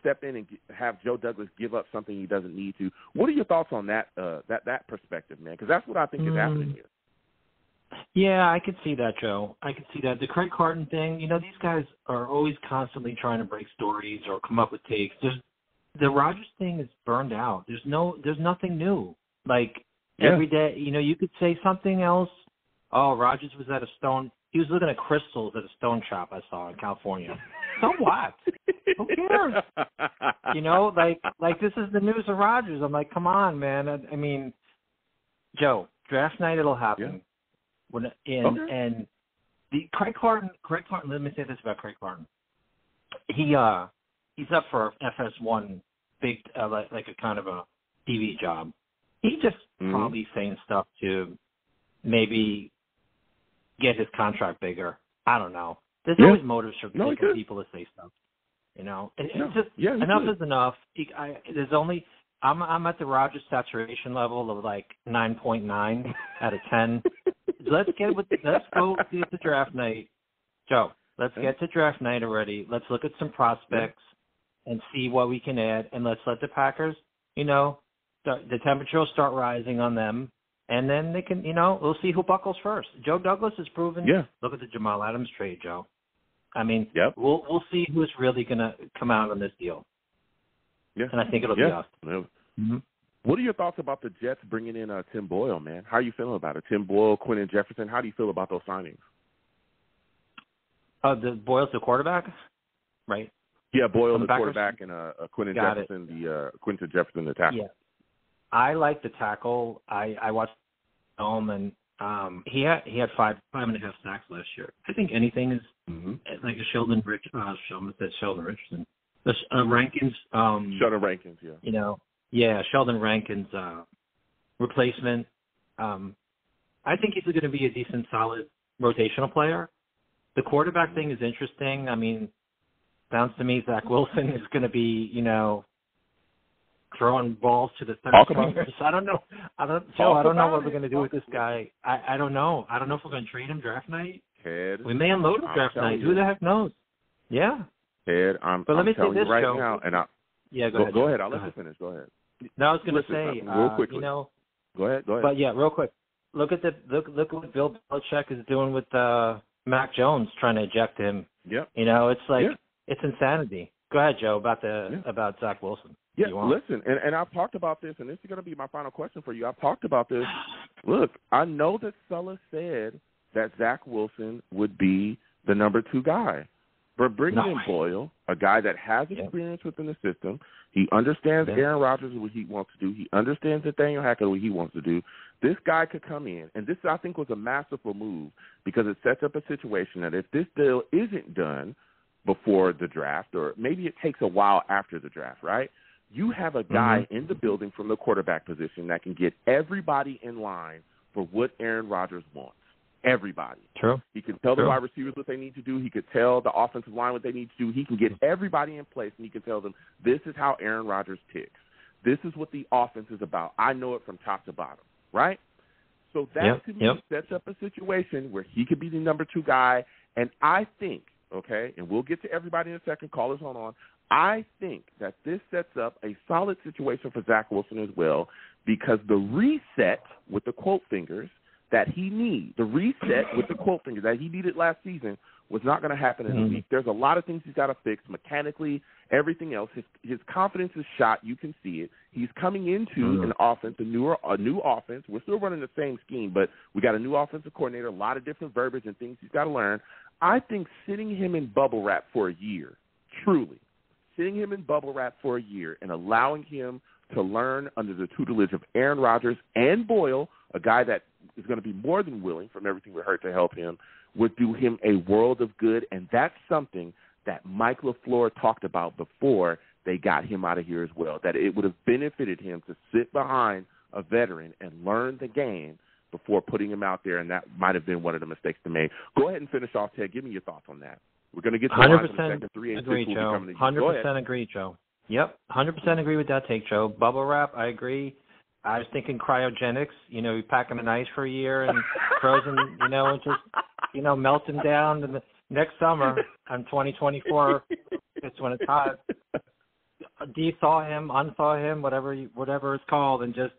step in and have Joe Douglas give up something he doesn't need to. What are your thoughts on that perspective, man? Because that's what I think is happening here. Yeah, I could see that, Joe. I could see that. The Craig Carton thing, these guys are always constantly trying to break stories or come up with takes. The Rodgers thing is burned out. There's nothing new. Like, every day, you could say something else. Oh, Rodgers was at he was looking at crystals at a stone shop I saw in California. So what? Who cares? Like this is the news of Rodgers. I'm like, come on, man. I mean, Joe, draft night, it'll happen. Yeah. And the Craig Carton. Let me say this about Craig Carton. He's up for FS1, big like a kind of a TV job. He just probably saying stuff to maybe get his contract bigger. I don't know. There's always motives for people to say stuff. It's just enough is enough. I'm at the Rodgers saturation level of like 9.9 out of 10. Let's go get to draft night, Joe. Let's get to draft night already. Let's look at some prospects and see what we can add, and let's let the Packers, the temperature will start rising on them. And then they can, we'll see who buckles first. Joe Douglas has proven. Yeah. Look at the Jamal Adams trade, Joe. I mean, we'll see who's really going to come out on this deal. Yeah. And I think it'll be us. Mm-hmm. What are your thoughts about the Jets bringing in Tim Boyle, man? How are you feeling about it? Tim Boyle, Quinton Jefferson. How do you feel about those signings? The Boyle's the quarterback, right? Yeah, Boyle the quarterback and Quinton Jefferson the tackle. Yeah. I like the tackle. I watched film, and he had 5.5 sacks last year. I think anything is like a Sheldon Richardson. Rankins. Sheldon Rankins, yeah. Sheldon Rankins replacement. I think he's going to be a decent, solid rotational player. The quarterback thing is interesting. I mean, sounds to me Zach Wilson is going to be, throwing balls to the third stringers. I don't know. I don't know what we're going to do with this guy. I don't know. I don't know if we're going to trade him draft night. We may unload him draft night. Who the heck knows? Yeah. But let me say this, right Joe. now, and go ahead. I'll let you finish. Go ahead. No, I was going to say, real quickly. Go ahead. But yeah, real quick. Look at what Bill Belichick is doing with Mac Jones, trying to eject him. Yep. It's like it's insanity. Go ahead, Joe, about Zach Wilson. Yeah, listen, and I've talked about this, and this is going to be my final question for you. I've talked about this. Look, I know that Sulla said that Zach Wilson would be the number 2 guy. But bringing in Boyle, a guy that has experience within the system, he understands Aaron Rodgers and what he wants to do. He understands Nathaniel Hackett and what he wants to do. This guy could come in, and this, I think, was a masterful move because it sets up a situation that if this deal isn't done before the draft, or maybe it takes a while after the draft, right? You have a guy in the building from the quarterback position that can get everybody in line for what Aaron Rodgers wants. Everybody. True. He can tell the wide receivers what they need to do. He could tell the offensive line what they need to do. He can get everybody in place, and he can tell them, this is how Aaron Rodgers ticks. This is what the offense is about. I know it from top to bottom, right? So that, to me, sets up a situation where he could be the number 2 guy, and I think, okay, and we'll get to everybody in a second. Callers, hold on. I think that this sets up a solid situation for Zach Wilson as well, because the reset with the quote fingers that he needs, the reset with the quote fingers that he needed last season, was not going to happen in a week. There's a lot of things he's got to fix mechanically, everything else. His confidence is shot. You can see it. He's coming into an offense, a new offense. We're still running the same scheme, but we got a new offensive coordinator, a lot of different verbiage and things he's got to learn. I think sitting him in bubble wrap for a year, truly, sitting him in bubble wrap for a year and allowing him to learn under the tutelage of Aaron Rodgers and Boyle, a guy that is going to be more than willing, from everything we heard, to help him, would do him a world of good. And that's something that Mike LaFleur talked about before they got him out of here as well, that it would have benefited him to sit behind a veteran and learn the game before putting him out there, and that might have been one of the mistakes to make. Go ahead and finish off, Ted. Give me your thoughts on that. We're going to get to the lines in a second. 386 agree, Joe. 100% agree, Joe. Yep, 100% agree with that take, Joe. Bubble wrap, I agree. I was thinking cryogenics. You know, you pack them in ice for a year and frozen, and just, melt them down. And the next summer, in 2024, it's when it's hot. De-thaw him, unthaw him, whatever it's called, and just.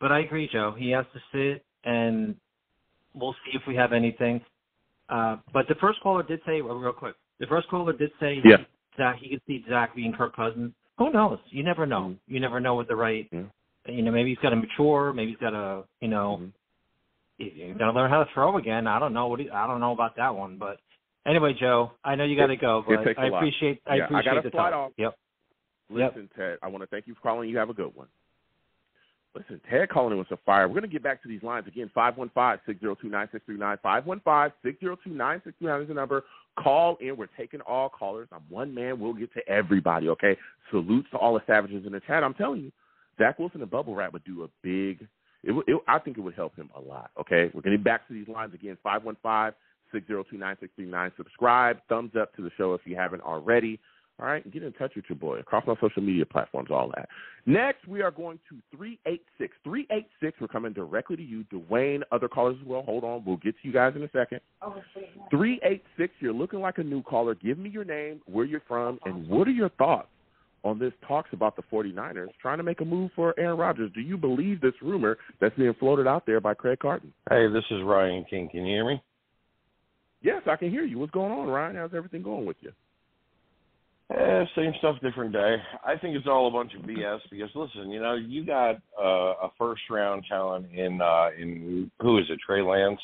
But I agree, Joe. He has to sit, and we'll see if we have anything. But the first caller did say, real quick, that he could see Zach being Kirk Cousins. Who knows? You never know. You never know what the right, maybe he's got to mature. Maybe he's got to, he's got to learn how to throw again. I don't know. I don't know about that one. But anyway, Joe, I know you got to go, but I appreciate I got to slide off. Yep. Listen, Ted, I want to thank you for calling. You have a good one. Listen, Ted calling in with some fire. We're going to get back to these lines again. 515-602-9639. 515-602-9639 is the number. Call in. We're taking all callers. I'm one man. We'll get to everybody, okay? Salutes to all the savages in the chat. I'm telling you, Zach Wilson and Bubble Wrap would do a big I think it would help him a lot, okay? We're getting back to these lines again. 515-602-9639. Subscribe. Thumbs up to the show if you haven't already. All right, and get in touch with your boy across my social media platforms, all that. Next, we are going to 386. 386, we're coming directly to you. Dwayne, other callers as well. Hold on. We'll get to you guys in a second. 386, you're looking like a new caller. Give me your name, where you're from, and what are your thoughts on this talks about the 49ers trying to make a move for Aaron Rodgers? Do you believe this rumor that's being floated out there by Craig Carton? Hey, this is Ryan King. Can you hear me? Yes, I can hear you. What's going on, Ryan? How's everything going with you? Same stuff, different day. I think it's all a bunch of BS because, listen, you got a first-round talent in who is it, Trey Lance,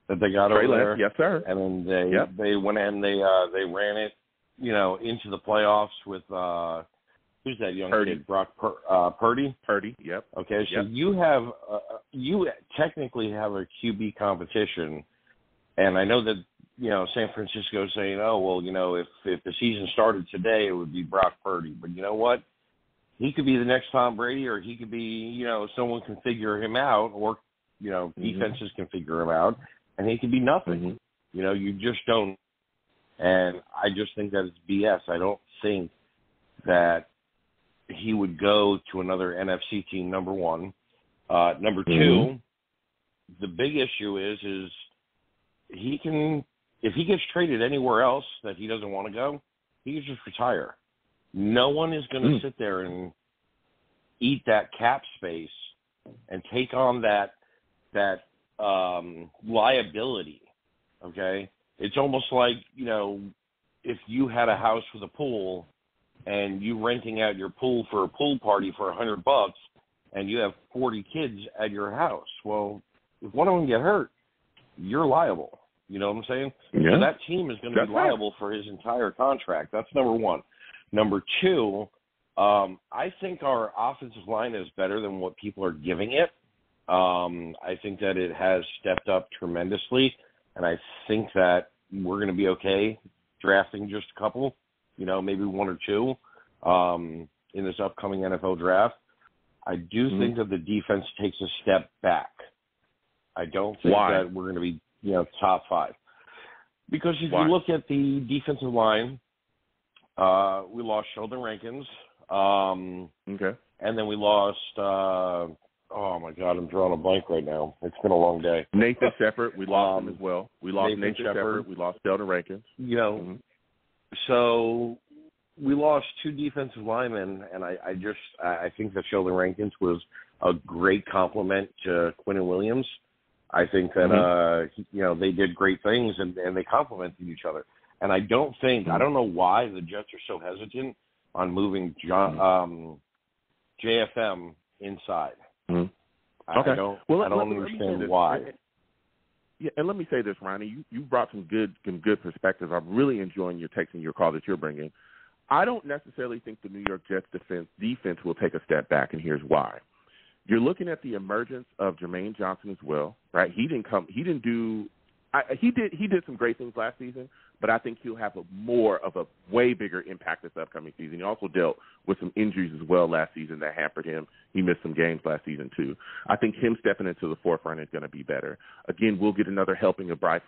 that they got over there. Yes, sir. And then they went in, they ran it, into the playoffs with who's that young kid, Brock Purdy. Purdy, yep. Okay, so you have you technically have a QB competition, and I know that. San Francisco saying, oh, well, if the season started today, it would be Brock Purdy. But you know what? He could be the next Tom Brady, or he could be, someone can figure him out, or, defenses can figure him out, and he could be nothing. You just don't. And I just think that it's BS. I don't think that he would go to another NFC team, number one. Number two, the big issue is he can – if he gets traded anywhere else that he doesn't want to go, he can just retire. No one is going to sit there and eat that cap space and take on that liability, okay? It's almost like, if you had a house with a pool and you renting out your pool for a pool party for $100 and you have 40 kids at your house. Well, if one of them get hurt, you're liable. You know what I'm saying? Yeah. So that team is going to be liable for his entire contract. That's number one. Number two, I think our offensive line is better than what people are giving it. I think that it has stepped up tremendously, and I think that we're going to be okay drafting just a couple, maybe one or two in this upcoming NFL draft. I do think that the defense takes a step back. I don't think that we're going to be, top five. Because if you look at the defensive line, we lost Sheldon Rankins. Okay. And then we lost, oh, my God, I'm drawing a blank right now. It's been a long day. Nathan Shepard, we lost him as well. We lost Nathan Shepard. We lost Sheldon Rankins. So we lost two defensive linemen, and I think that Sheldon Rankins was a great compliment to Quinnen Williams. I think that, they did great things, and they complemented each other. And I don't know why the Jets are so hesitant on moving JFM inside. Okay. I don't understand why. Yeah, and let me say this, Ronnie. You brought some good perspectives. I'm really enjoying your takes and your call that you're bringing. I don't necessarily think the New York Jets defense will take a step back, and here's why. You're looking at the emergence of Jermaine Johnson as well, right? He did some great things last season, but I think he'll have more of a way bigger impact this upcoming season. He also dealt with some injuries as well last season that hampered him. He missed some games last season too. I think him stepping into the forefront is going to be better. Again, we'll get another helping of Bryce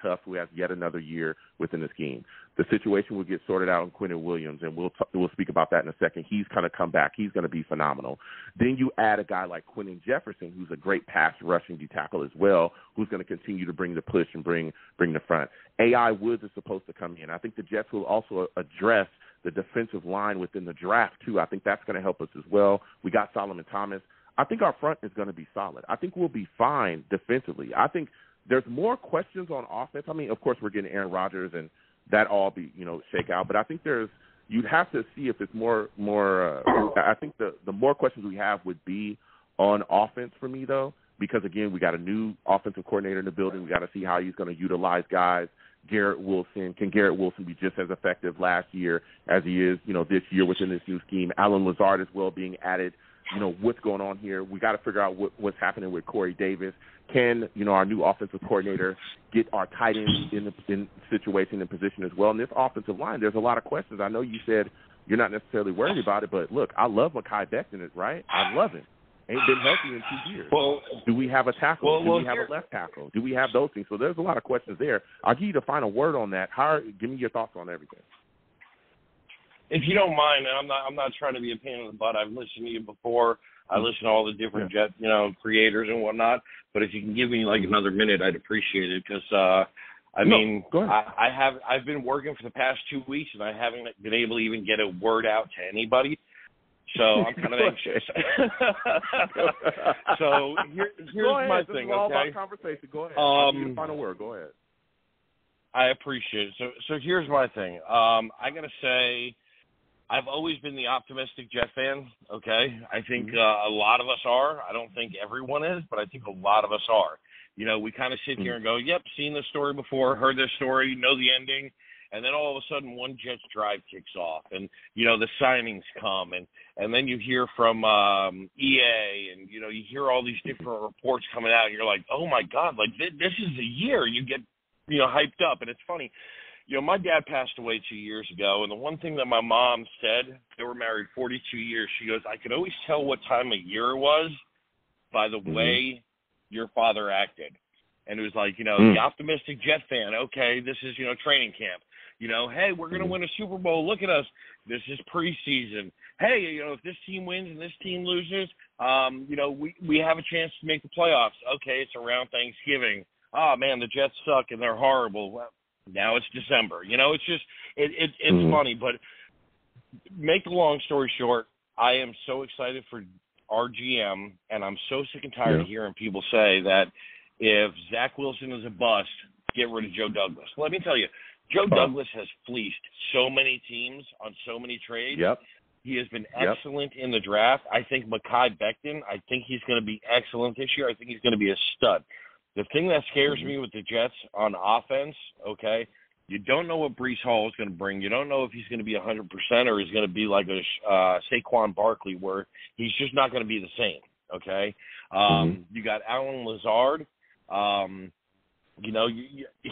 Huff, who has yet another year within the scheme. The situation will get sorted out in Quinnen Williams, and we'll speak about that in a second. He's going to come back. He's going to be phenomenal. Then you add a guy like Quinton Jefferson, who's a great pass rushing D tackle as well, who's going to continue to bring the push and bring the front. A.I. Woods is supposed to come in. I think the Jets will also address the defensive line within the draft, too. I think that's going to help us as well. We got Solomon Thomas. I think our front is going to be solid. I think we'll be fine defensively. I think there's more questions on offense. I mean, of course, we're getting Aaron Rodgers, and that all be, shake out. But I think you'd have to see if it's more I think the more questions we have would be on offense for me, though, because, again, we got a new offensive coordinator in the building. We got to see how he's going to utilize guys. Garrett Wilson. Can Garrett Wilson be just as effective last year as he is, this year within this new scheme? Alan Lazard as well being added. What's going on here? We got to figure out what's happening with Corey Davis. Can, our new offensive coordinator get our tight ends in situation and position as well? And this offensive line, there's a lot of questions. I know you said you're not necessarily worried about it, but look, I love Mekhi Becton, right? I love him. Ain't been healthy in 2 years. Well, do we have a tackle? Do we have a left tackle? Do we have those things? So there's a lot of questions there. I'll give you the final word on that. Give me your thoughts on everything. If you don't mind, and I'm not trying to be a pain in the butt. I've listened to you before. I listen to all the different Jet, creators and whatnot. But if you can give me like another minute, I'd appreciate it because go ahead. I've been working for the past 2 weeks and I haven't been able to even get a word out to anybody. So I'm kind of anxious. So here's my thing. This is all about conversation. Go ahead. I'll give you the final word. Go ahead. I appreciate it. So here's my thing. I gotta say, I've always been the optimistic Jet fan. Okay, I think a lot of us are. I don't think everyone is, but I think a lot of us are. We kind of sit here and go, "Yep, seen this story before, heard this story, know the ending." And then all of a sudden one Jets drive kicks off and, the signings come and then you hear from EA and, you hear all these different reports coming out and you're like, oh, my God, like this is the year you get, hyped up. And it's funny, my dad passed away 2 years ago. And the one thing that my mom said, they were married 42 years. She goes, I could always tell what time of year it was by the way your father acted. And it was like, the optimistic Jet fan. Okay, this is, training camp. Hey, we're going to win a Super Bowl. Look at us. This is preseason. Hey, if this team wins and this team loses, we have a chance to make the playoffs. Okay, it's around Thanksgiving. Oh, man, the Jets suck and they're horrible. Well, now it's December. It's just it's funny. But make a long story short, I am so excited for our GM, and I'm so sick and tired of hearing people say that if Zach Wilson is a bust, get rid of Joe Douglas. Let me tell you, Joe Douglas has fleeced so many teams on so many trades. Yep. He has been excellent in the draft. I think Mekhi Becton, I think he's going to be excellent this year. I think he's going to be a stud. The thing that scares me with the Jets on offense, okay, you don't know what Breece Hall is going to bring. You don't know if he's going to be 100% or he's going to be like a Saquon Barkley where he's just not going to be the same, okay? You got Alan Lazard.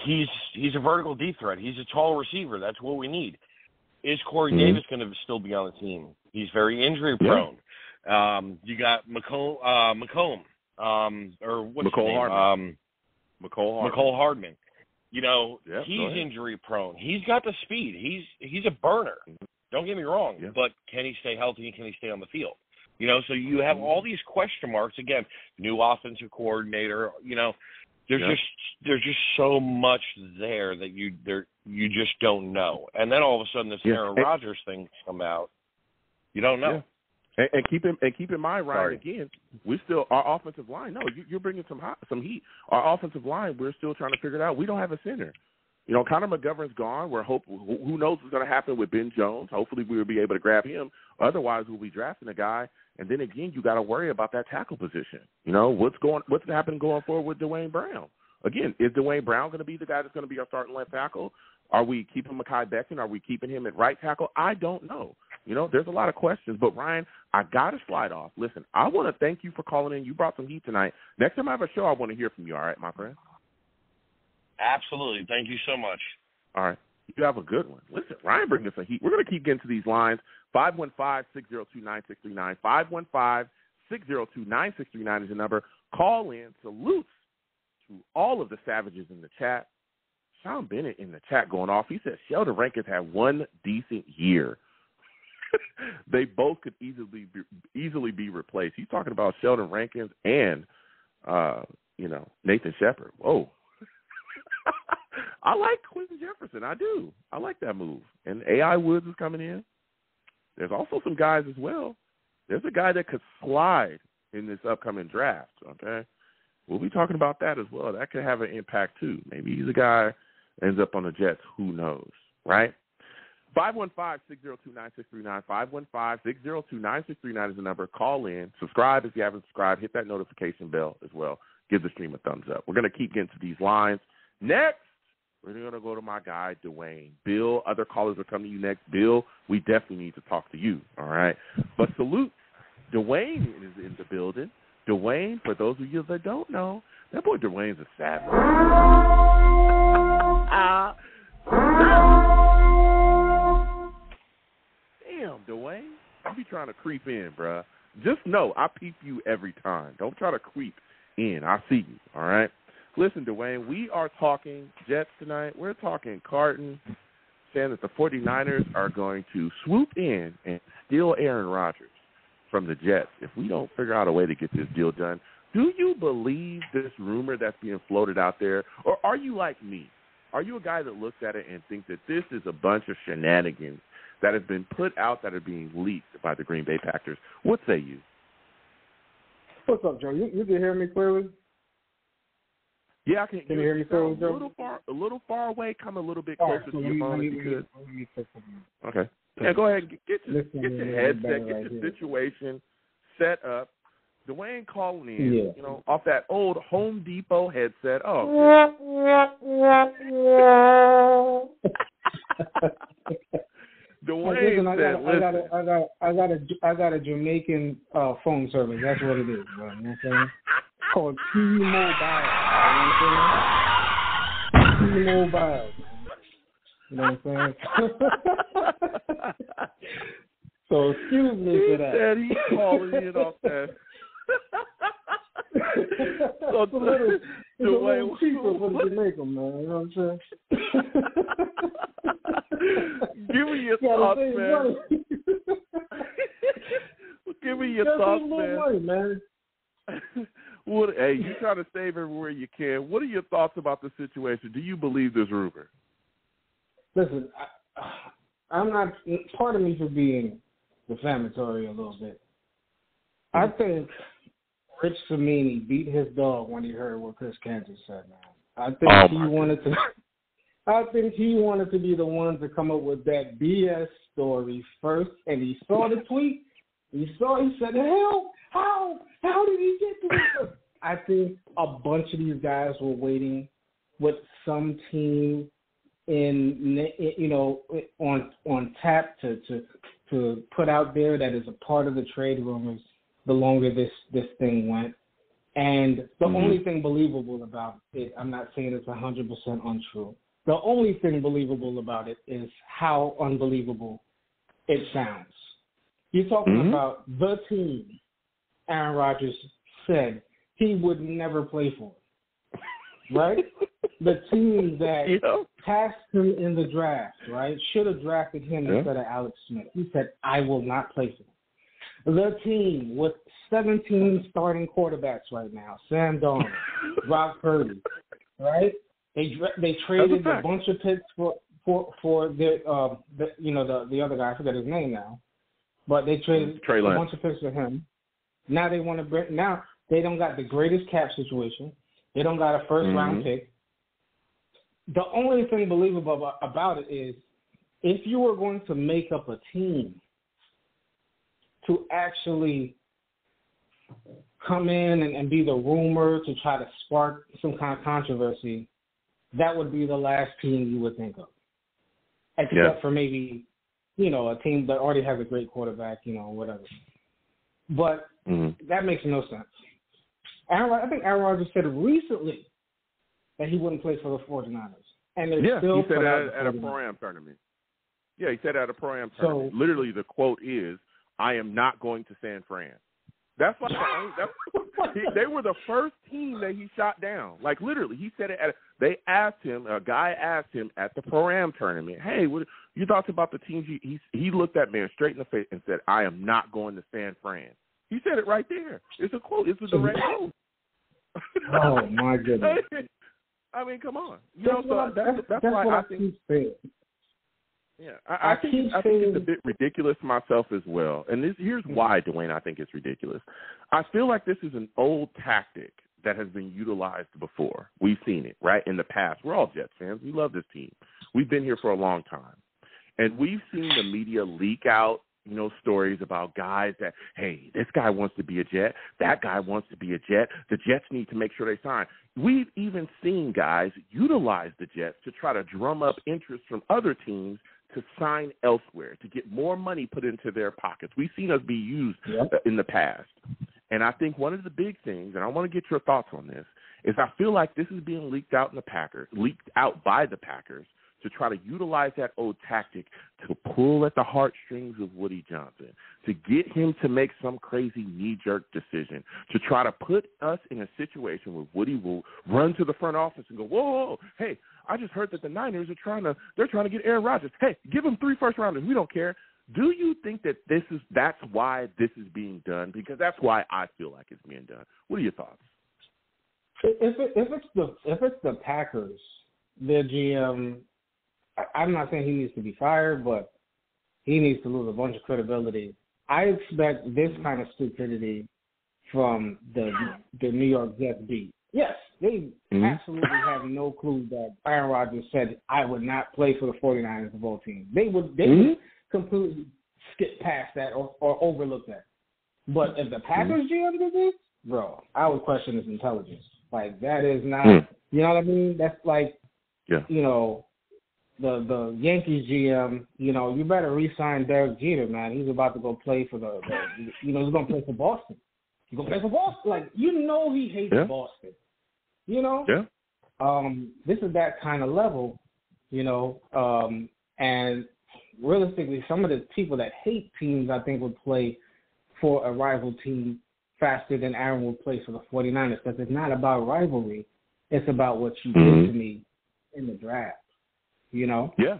He's a vertical deep threat. He's a tall receiver. That's what we need. Is Corey Davis going to still be on the team? He's very injury prone. You got McComb, or what's his name? Hardman. McCole Hardman. He's injury prone. He's got the speed. He's a burner. Don't get me wrong, but can he stay healthy and can he stay on the field? So you have all these question marks. Again, new offensive coordinator. There's just so much there that you just don't know. And then all of a sudden this Aaron Rodgers thing come out. You don't know. Yeah. And keep in mind, Ryan, again, we still our offensive line. No, you're bringing some heat. Our offensive line, we're still trying to figure it out. We don't have a center. Connor McGovern's gone. Who knows what's going to happen with Ben Jones? Hopefully we'll be able to grab him. Otherwise, we'll be drafting a guy. And then again, you got to worry about that tackle position. What's happening going forward with Dwayne Brown? Again, is Dwayne Brown going to be the guy that's going to be our starting left tackle? Are we keeping Mekhi Becton? Are we keeping him at right tackle? I don't know. There's a lot of questions. But, Ryan, I got to slide off. Listen, I want to thank you for calling in. You brought some heat tonight. Next time I have a show, I want to hear from you, all right, my friend? Absolutely. Thank you so much. All right. You have a good one. Listen, Ryan bringing us some heat. We're going to keep getting to these lines. 515-602-9639. 515-602-9639 is the number. Call in. Salutes to all of the savages in the chat. Sean Bennett in the chat going off. He said Sheldon Rankins had one decent year. They both could easily be replaced. He's talking about Sheldon Rankins and Nathan Shepard. Whoa. I like Quinton Jefferson. I do. I like that move. And A.I. Woods is coming in. There's also some guys as well. There's a guy that could slide in this upcoming draft, okay? We'll be talking about that as well. That could have an impact too. Maybe he's a guy that ends up on the Jets. Who knows, right? 515-602-9639. 515-602-9639 is the number. Call in. Subscribe if you haven't subscribed. Hit that notification bell as well. Give the stream a thumbs up. We're going to keep getting to these lines. Next, we're going to go to my guy, Dwayne. Bill, other callers will come to you next. Bill, we definitely need to talk to you, all right? But salute, Dwayne is in the building. Dwayne, for those of you that don't know, that boy Dwayne's a savage. Damn, Dwayne. You be trying to creep in, bruh. Just know I peep you every time. Don't try to creep in. I see you, all right? Listen, Dwayne, we are talking Jets tonight. We're talking Carton, saying that the 49ers are going to swoop in and steal Aaron Rodgers from the Jets if we don't figure out a way to get this deal done. Do you believe this rumor that's being floated out there, or are you like me? Are you a guy that looks at it and thinks that this is a bunch of shenanigans that have been put out that are being leaked by the Green Bay Packers? What say you? What's up, Joe? You can hear me clearly? Yeah, I can. Can you hear me clearly, Joe? A little far away. Come a little bit closer to your phone if you could. Okay. Yeah, go ahead. Get your headset, get your situation set up. Dwayne calling in, off that old Home Depot headset. Oh. Dwayne I got a Jamaican phone service. That's what it is. You know what I'm saying? It's called T-Mobile. T-Mobile. You know what I'm saying? So excuse me for that. Said he's calling in off that. So it's a little cheaper for the Jamaican, man. You know what I'm saying? Give me your thoughts, man. Give me your thoughts, man. Hey, you trying to save everywhere you can. What are your thoughts about the situation? Do you believe this rumor? Listen, I'm not. Part of me for being defamatory a little bit. I think Rich Samini beat his dog when he heard what Chris Kansas said. Man, I think he wanted to. I think he wanted to be the one to come up with that BS story first, and he saw the tweet. He said, "Hell, how did he get to this?" I think a bunch of these guys were waiting with some team on tap to put out there that is a part of the trade rumors the longer this thing went. And the only thing believable about it, I'm not saying it's 100% untrue, the only thing believable about it is how unbelievable it sounds. You're talking about the team Aaron Rodgers said he would never play for, right? The team that passed him in the draft, right, should have drafted him instead of Alex Smith. He said, I will not play for him. The team with 17 starting quarterbacks right now, Sam Darnold, Brock Purdy, right? They traded a bunch of picks for the other guy. I forget his name now, but they traded a bunch of picks for him. Now they want to bring. Now they don't got the greatest cap situation. They don't got a first round pick. The only thing believable about it is if you were going to make up a team to actually come in and be the rumor to try to spark some kind of controversy, that would be the last team you would think of. Except for maybe, a team that already has a great quarterback, whatever. But that makes no sense. I think Aaron Rodgers said recently that he wouldn't play for the 49ers. And he said that at a Pro-Am tournament. Yeah, he said at a Pro-Am tournament. Literally, the quote is, I am not going to San Fran. That's like they were the first team that he shot down. Like, literally, he said it a guy asked him at the Pro-Am tournament, hey, what you talked about the teams he looked that man straight in the face and said, I am not going to San Fran. He said it right there. It's a quote. It's a direct quote. Oh, my goodness. I mean, come on. That's why I think. Yeah, I think it's a bit ridiculous myself as well. And here's why, Dwayne, I think it's ridiculous. I feel like this is an old tactic that has been utilized before. We've seen it, right, in the past. We're all Jets fans. We love this team. We've been here for a long time. And we've seen the media leak out, stories about guys that, hey, this guy wants to be a Jet. That guy wants to be a Jet. The Jets need to make sure they sign. We've even seen guys utilize the Jets to try to drum up interest from other teams to sign elsewhere, to get more money put into their pockets. We've seen us be used in the past. And I think one of the big things, and I want to get your thoughts on this, is I feel like this is being leaked out by the Packers to try to utilize that old tactic to pull at the heartstrings of Woody Johnson, to get him to make some crazy knee-jerk decision, to try to put us in a situation where Woody will run to the front office and go, whoa, hey, I just heard that the Niners are trying to get Aaron Rodgers. Hey, give him 3 first-rounders. We don't care. Do you think that that's why this is being done? Because that's why I feel like it's being done. What are your thoughts? If it's the Packers, their GM, I'm not saying he needs to be fired, but he needs to lose a bunch of credibility. I expect this kind of stupidity from the New York Jets beat. Yes, they absolutely have no clue that Aaron Rodgers said, I would not play for the 49ers of all teams. They would completely skip past that or overlook that. But if the Packers GM did this, bro, I would question his intelligence. Like, that is not, you know what I mean? That's like, the Yankees GM, you better re-sign Derek Jeter, man. He's about to go play for he's going to play for Boston. He's going to play for Boston. Like, he hates Boston. This is that kind of level, and realistically, some of the people that hate teams, I think, would play for a rival team faster than Aaron would play for the 49ers, because it's not about rivalry. It's about what you did to me in the draft, Yeah.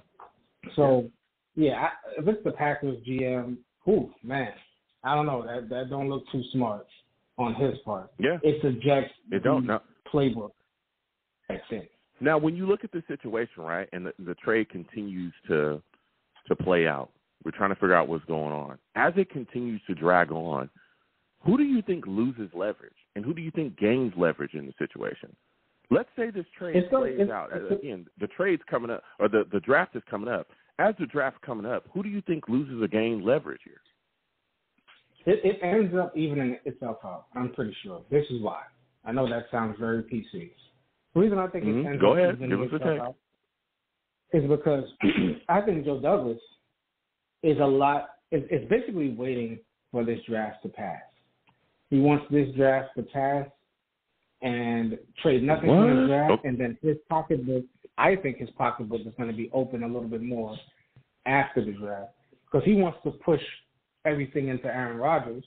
So, if it's the Packers GM, man, I don't know. That don't look too smart on his part. Yeah. It's a Jets playbook. That's it. Now, when you look at the situation, right, and the trade continues to play out, we're trying to figure out what's going on. As it continues to drag on, who do you think loses leverage, and who do you think gains leverage in the situation? Let's say this trade plays out. Again, the trade's coming up, or the draft is coming up. As the draft's coming up, who do you think loses or gains leverage here? It ends up evening itself out, I'm pretty sure. This is why. I know that sounds very PC. The reason I think it ends Go up ahead. even Give us a take. out is because I think Joe Douglas is is basically waiting for this draft to pass. He wants this draft to pass and trade nothing from the draft, and then his pocketbook, I think his pocketbook is going to be open a little bit more after the draft because he wants to push everything into Aaron Rodgers,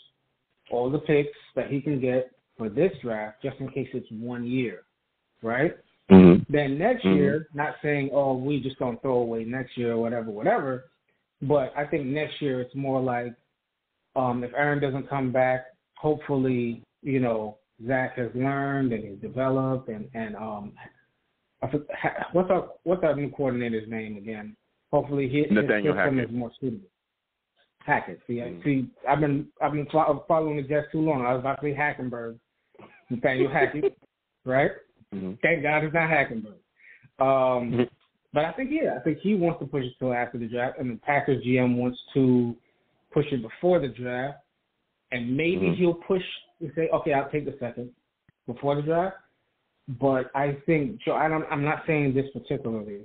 all the picks that he can get for this draft, just in case it's 1 year, right? Mm-hmm. Then next year, not saying, oh, we just don't throw away next year or whatever, but I think next year it's more like if Aaron doesn't come back, hopefully, Zach has learned and he's developed and what's our new coordinator's name again? Hopefully his system is more suitable. Hackett. See, I've been following the Jets too long. I was about to say Hackenberg. Nathaniel Hackett, right? Mm-hmm. Thank God it's not Hackenberg. But I think he wants to push it till after the draft, and the Packers GM wants to push it before the draft, and maybe he'll push and say, okay, I'll take the second before the draft. But I think Joe, I'm not saying this particularly.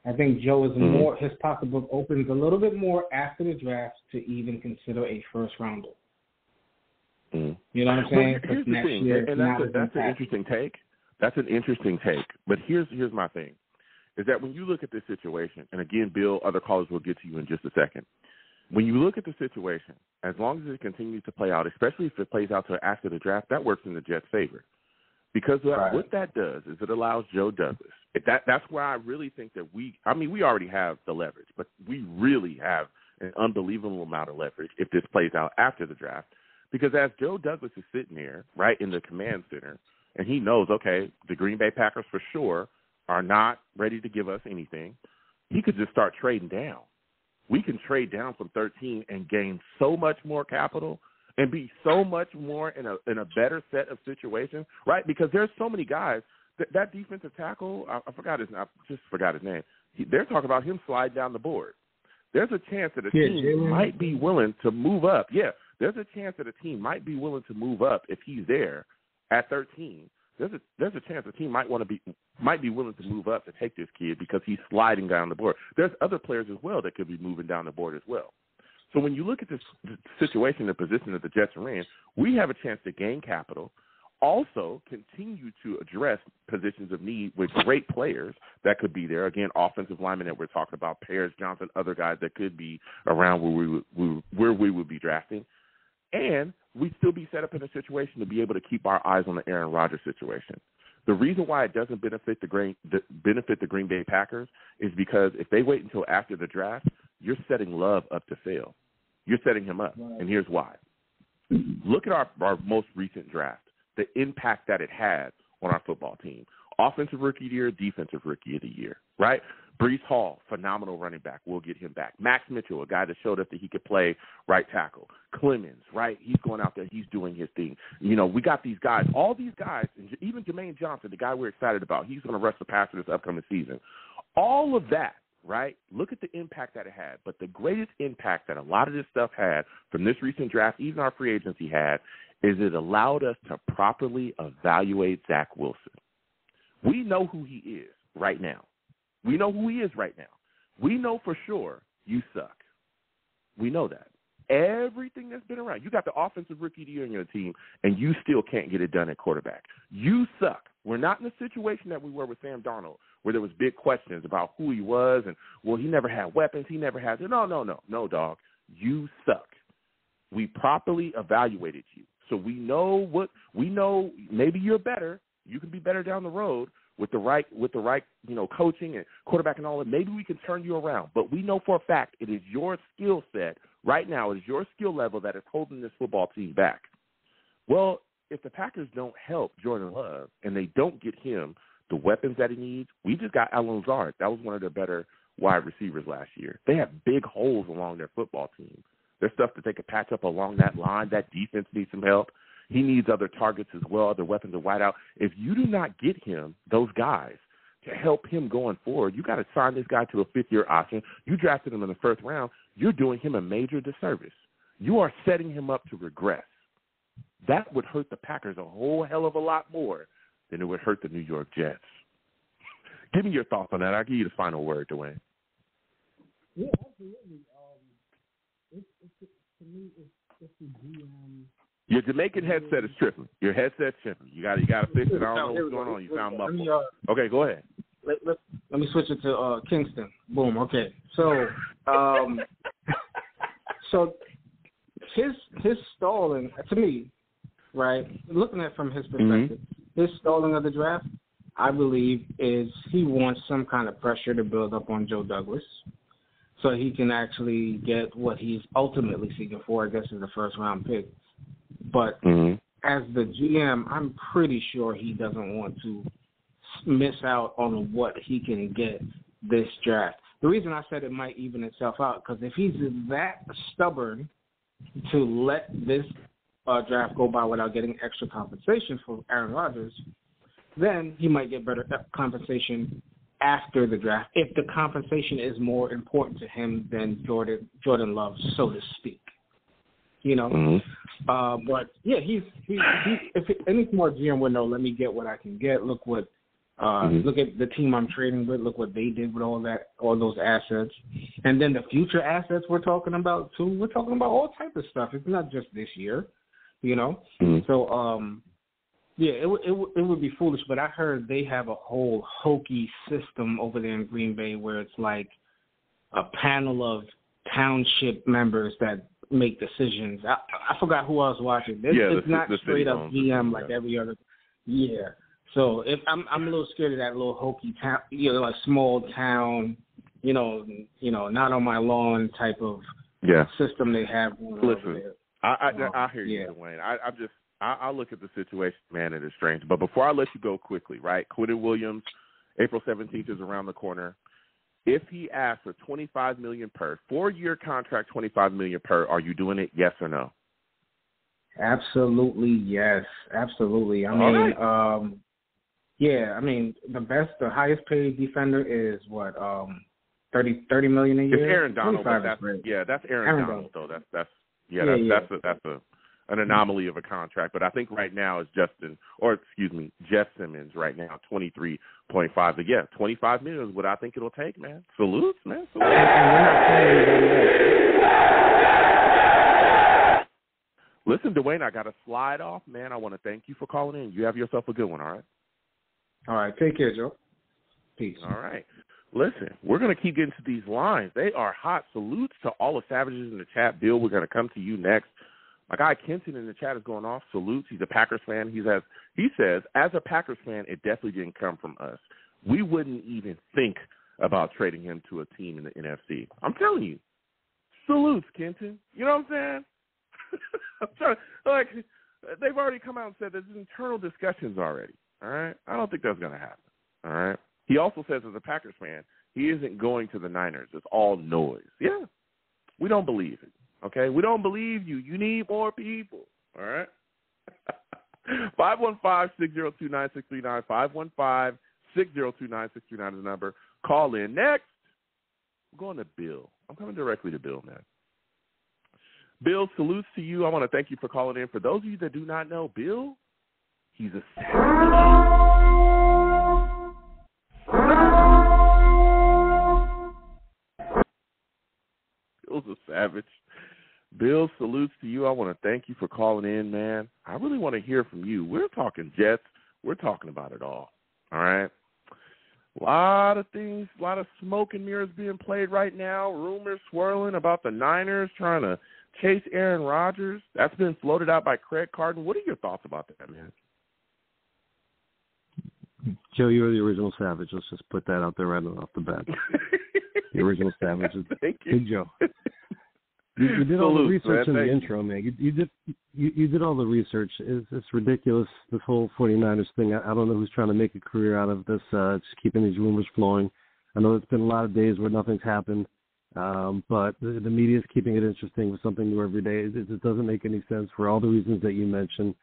I think Joe is more, his pocketbook opens a little bit more after the draft to even consider a first rounder. You know what I'm saying? Well, here's the thing, and that's an interesting take. That's an interesting take. But here's my thing, is that when you look at this situation, and again, Bill, other callers will get to you in just a second. When you look at the situation, as long as it continues to play out, especially if it plays out to after the draft, that works in the Jets' favor. Because what that does is it allows Joe Douglas. That's where I really think that we already have the leverage, but we really have an unbelievable amount of leverage if this plays out after the draft. Because as Joe Douglas is sitting there, right, in the command center, and he knows, okay, the Green Bay Packers for sure are not ready to give us anything, he could just start trading down. We can trade down from 13 and gain so much more capital and be so much more in a better set of situations, right? Because there's so many guys. That defensive tackle, I just forgot his name. They're talking about him sliding down the board. There's a chance that a team might be willing to move up. Yeah, there's a chance that a team might be willing to move up if he's there at 13. There's a chance a team might be willing to move up to take this kid because he's sliding down the board. There's other players as well that could be moving down the board as well. So when you look at this situation, the position that the Jets are in, we have a chance to gain capital, also continue to address positions of need with great players that could be there. Again, offensive linemen that we're talking about, Paris Johnson, other guys that could be around where we would be drafting. And we'd still be set up in a situation to be able to keep our eyes on the Aaron Rodgers situation. The reason why it doesn't benefit the Green Bay Packers is because if they wait until after the draft, you're setting Love up to fail. You're setting him up, and here's why. Look at our most recent draft, the impact that it had on our football team. Offensive Rookie of the Year, Defensive Rookie of the Year, right? Breece Hall, phenomenal running back. We'll get him back. Max Mitchell, a guy that showed us that he could play right tackle. Clemens, right? He's going out there. He's doing his thing. We got these guys. All these guys, and even Jermaine Johnson, the guy we're excited about, he's going to rush the passer this upcoming season. All of that, right? Look at the impact that it had. But the greatest impact that a lot of this stuff had from this recent draft, even our free agency had, is it allowed us to properly evaluate Zach Wilson. We know who he is right now. We know who he is right now. We know for sure you suck. We know that. Everything that's been around. You got the offensive rookie of the year in your team, and you still can't get it done at quarterback. You suck. We're not in the situation that we were with Sam Darnold, where there was big questions about who he was and, well, he never had weapons. He never had – no, dog. You suck. We properly evaluated you. So we know maybe you're better. You can be better down the road with the right coaching and quarterback and all that. Maybe we can turn you around. But we know for a fact it is your skill set right now, it is your skill level that is holding this football team back. Well, if the Packers don't help Jordan Love and they don't get him the weapons that he needs, we just got Allen Lazard. That was one of their better wide receivers last year. They have big holes along their football team. There's stuff that they could patch up along that line. That defense needs some help. He needs other targets as well, other weapons to white out. If you do not get him, those guys, to help him going forward, you got to sign this guy to a fifth-year option. You drafted him in the first round. You're doing him a major disservice. You are setting him up to regress. that would hurt the Packers a whole hell of a lot more than it would hurt the New York Jets. Give me your thoughts on that. I'll give you the final word, Dwayne. Yeah, absolutely. To me, it's the GM. Your Jamaican headset is tripping. Your headset's tripping. You got to fix it. I don't know what's going on. You sound muffled. Okay, go ahead. Let me switch it to Kingston. Boom. Okay. So, so his stalling, to me, right, looking at it from his perspective, his stalling of the draft, I believe, is he wants some kind of pressure to build up on Joe Douglas so he can actually get what he's ultimately seeking for, I guess, is the first-round pick. But as the GM, I'm pretty sure he doesn't want to miss out on what he can get this draft. The reason I said it might even itself out, because if he's that stubborn to let this draft go by without getting extra compensation for Aaron Rodgers, then he might get better compensation after the draft if the compensation is more important to him than Jordan Love, so to speak. You know, but yeah, he's if any smart GM would know, let me get what I can get. Look what look at the team I'm trading with. Look what they did with all those assets, and then the future assets we're talking about too. We're talking about all types of stuff. It's not just this year, you know. So yeah, it would be foolish. But I heard they have a whole hokey system over there in Green Bay where it's like a panel of township members that make decisions. I forgot who I was watching. It's not straight up GM like every other. Yeah. So if I'm a little scared of that little hokey town, like small town, not on my lawn type of system they have going over there. I hear you, Dwayne. I look at the situation, man, it is strange. But before I let you go quickly, right? Quinnen Williams, April 17th is around the corner. If he asks for $25 million per 4-year contract, $25 million per, are you doing it? Yes or no? Absolutely, yes. Absolutely. I mean, the highest paid defender is what, $30 million a year. It's Aaron Donald. That's Aaron Donald though. That's an anomaly of a contract. But I think right now is Jeff Simmons right now, 23.5. But yeah, $25 million is what I think it'll take, man. Salutes, man. Salutes. Listen, Dwayne, I got to slide off, man. I want to thank you for calling in. You have yourself a good one, all right? All right. Take care, Joe. Peace. All right. Listen, we're going to keep getting to these lines. They are hot. Salutes to all the savages in the chat. Bill, we're going to come to you next. My guy Kenton in the chat is going off. Salutes. He's a Packers fan. He says, as a Packers fan, it definitely didn't come from us. We wouldn't even think about trading him to a team in the NFC. I'm telling you. Salutes, Kenton. You know what I'm saying? They've already come out and said there's internal discussions already. All right? I don't think that's going to happen. All right? He also says, as a Packers fan, he isn't going to the Niners. It's all noise. Yeah. We don't believe it. Okay? We don't believe you. You need more people. All right? 515-602-9639. 515-602-9639 is the number. Call in. Next, I'm going to Bill. I'm coming directly to Bill, man. Bill, salutes to you. I want to thank you for calling in. For those of you that do not know, Bill, he's a savage. Bill's a savage. Bill, salutes to you. I want to thank you for calling in, man. I really want to hear from you. We're talking Jets. We're talking about it all. All right? A lot of things, a lot of smoke and mirrors being played right now. Rumors swirling about the Niners trying to chase Aaron Rodgers. That's been floated out by Craig Carton. What are your thoughts about that, man? Joe, you're the original savage. Let's just put that out there right off the bat. The original savage is Big Joe. You did all the research in the intro, man. You did all the research. It's ridiculous, this whole 49ers thing. I don't know who's trying to make a career out of this, just keeping these rumors flowing. I know it's been a lot of days where nothing's happened, but the media is keeping it interesting with something new every day. It doesn't make any sense for all the reasons that you mentioned.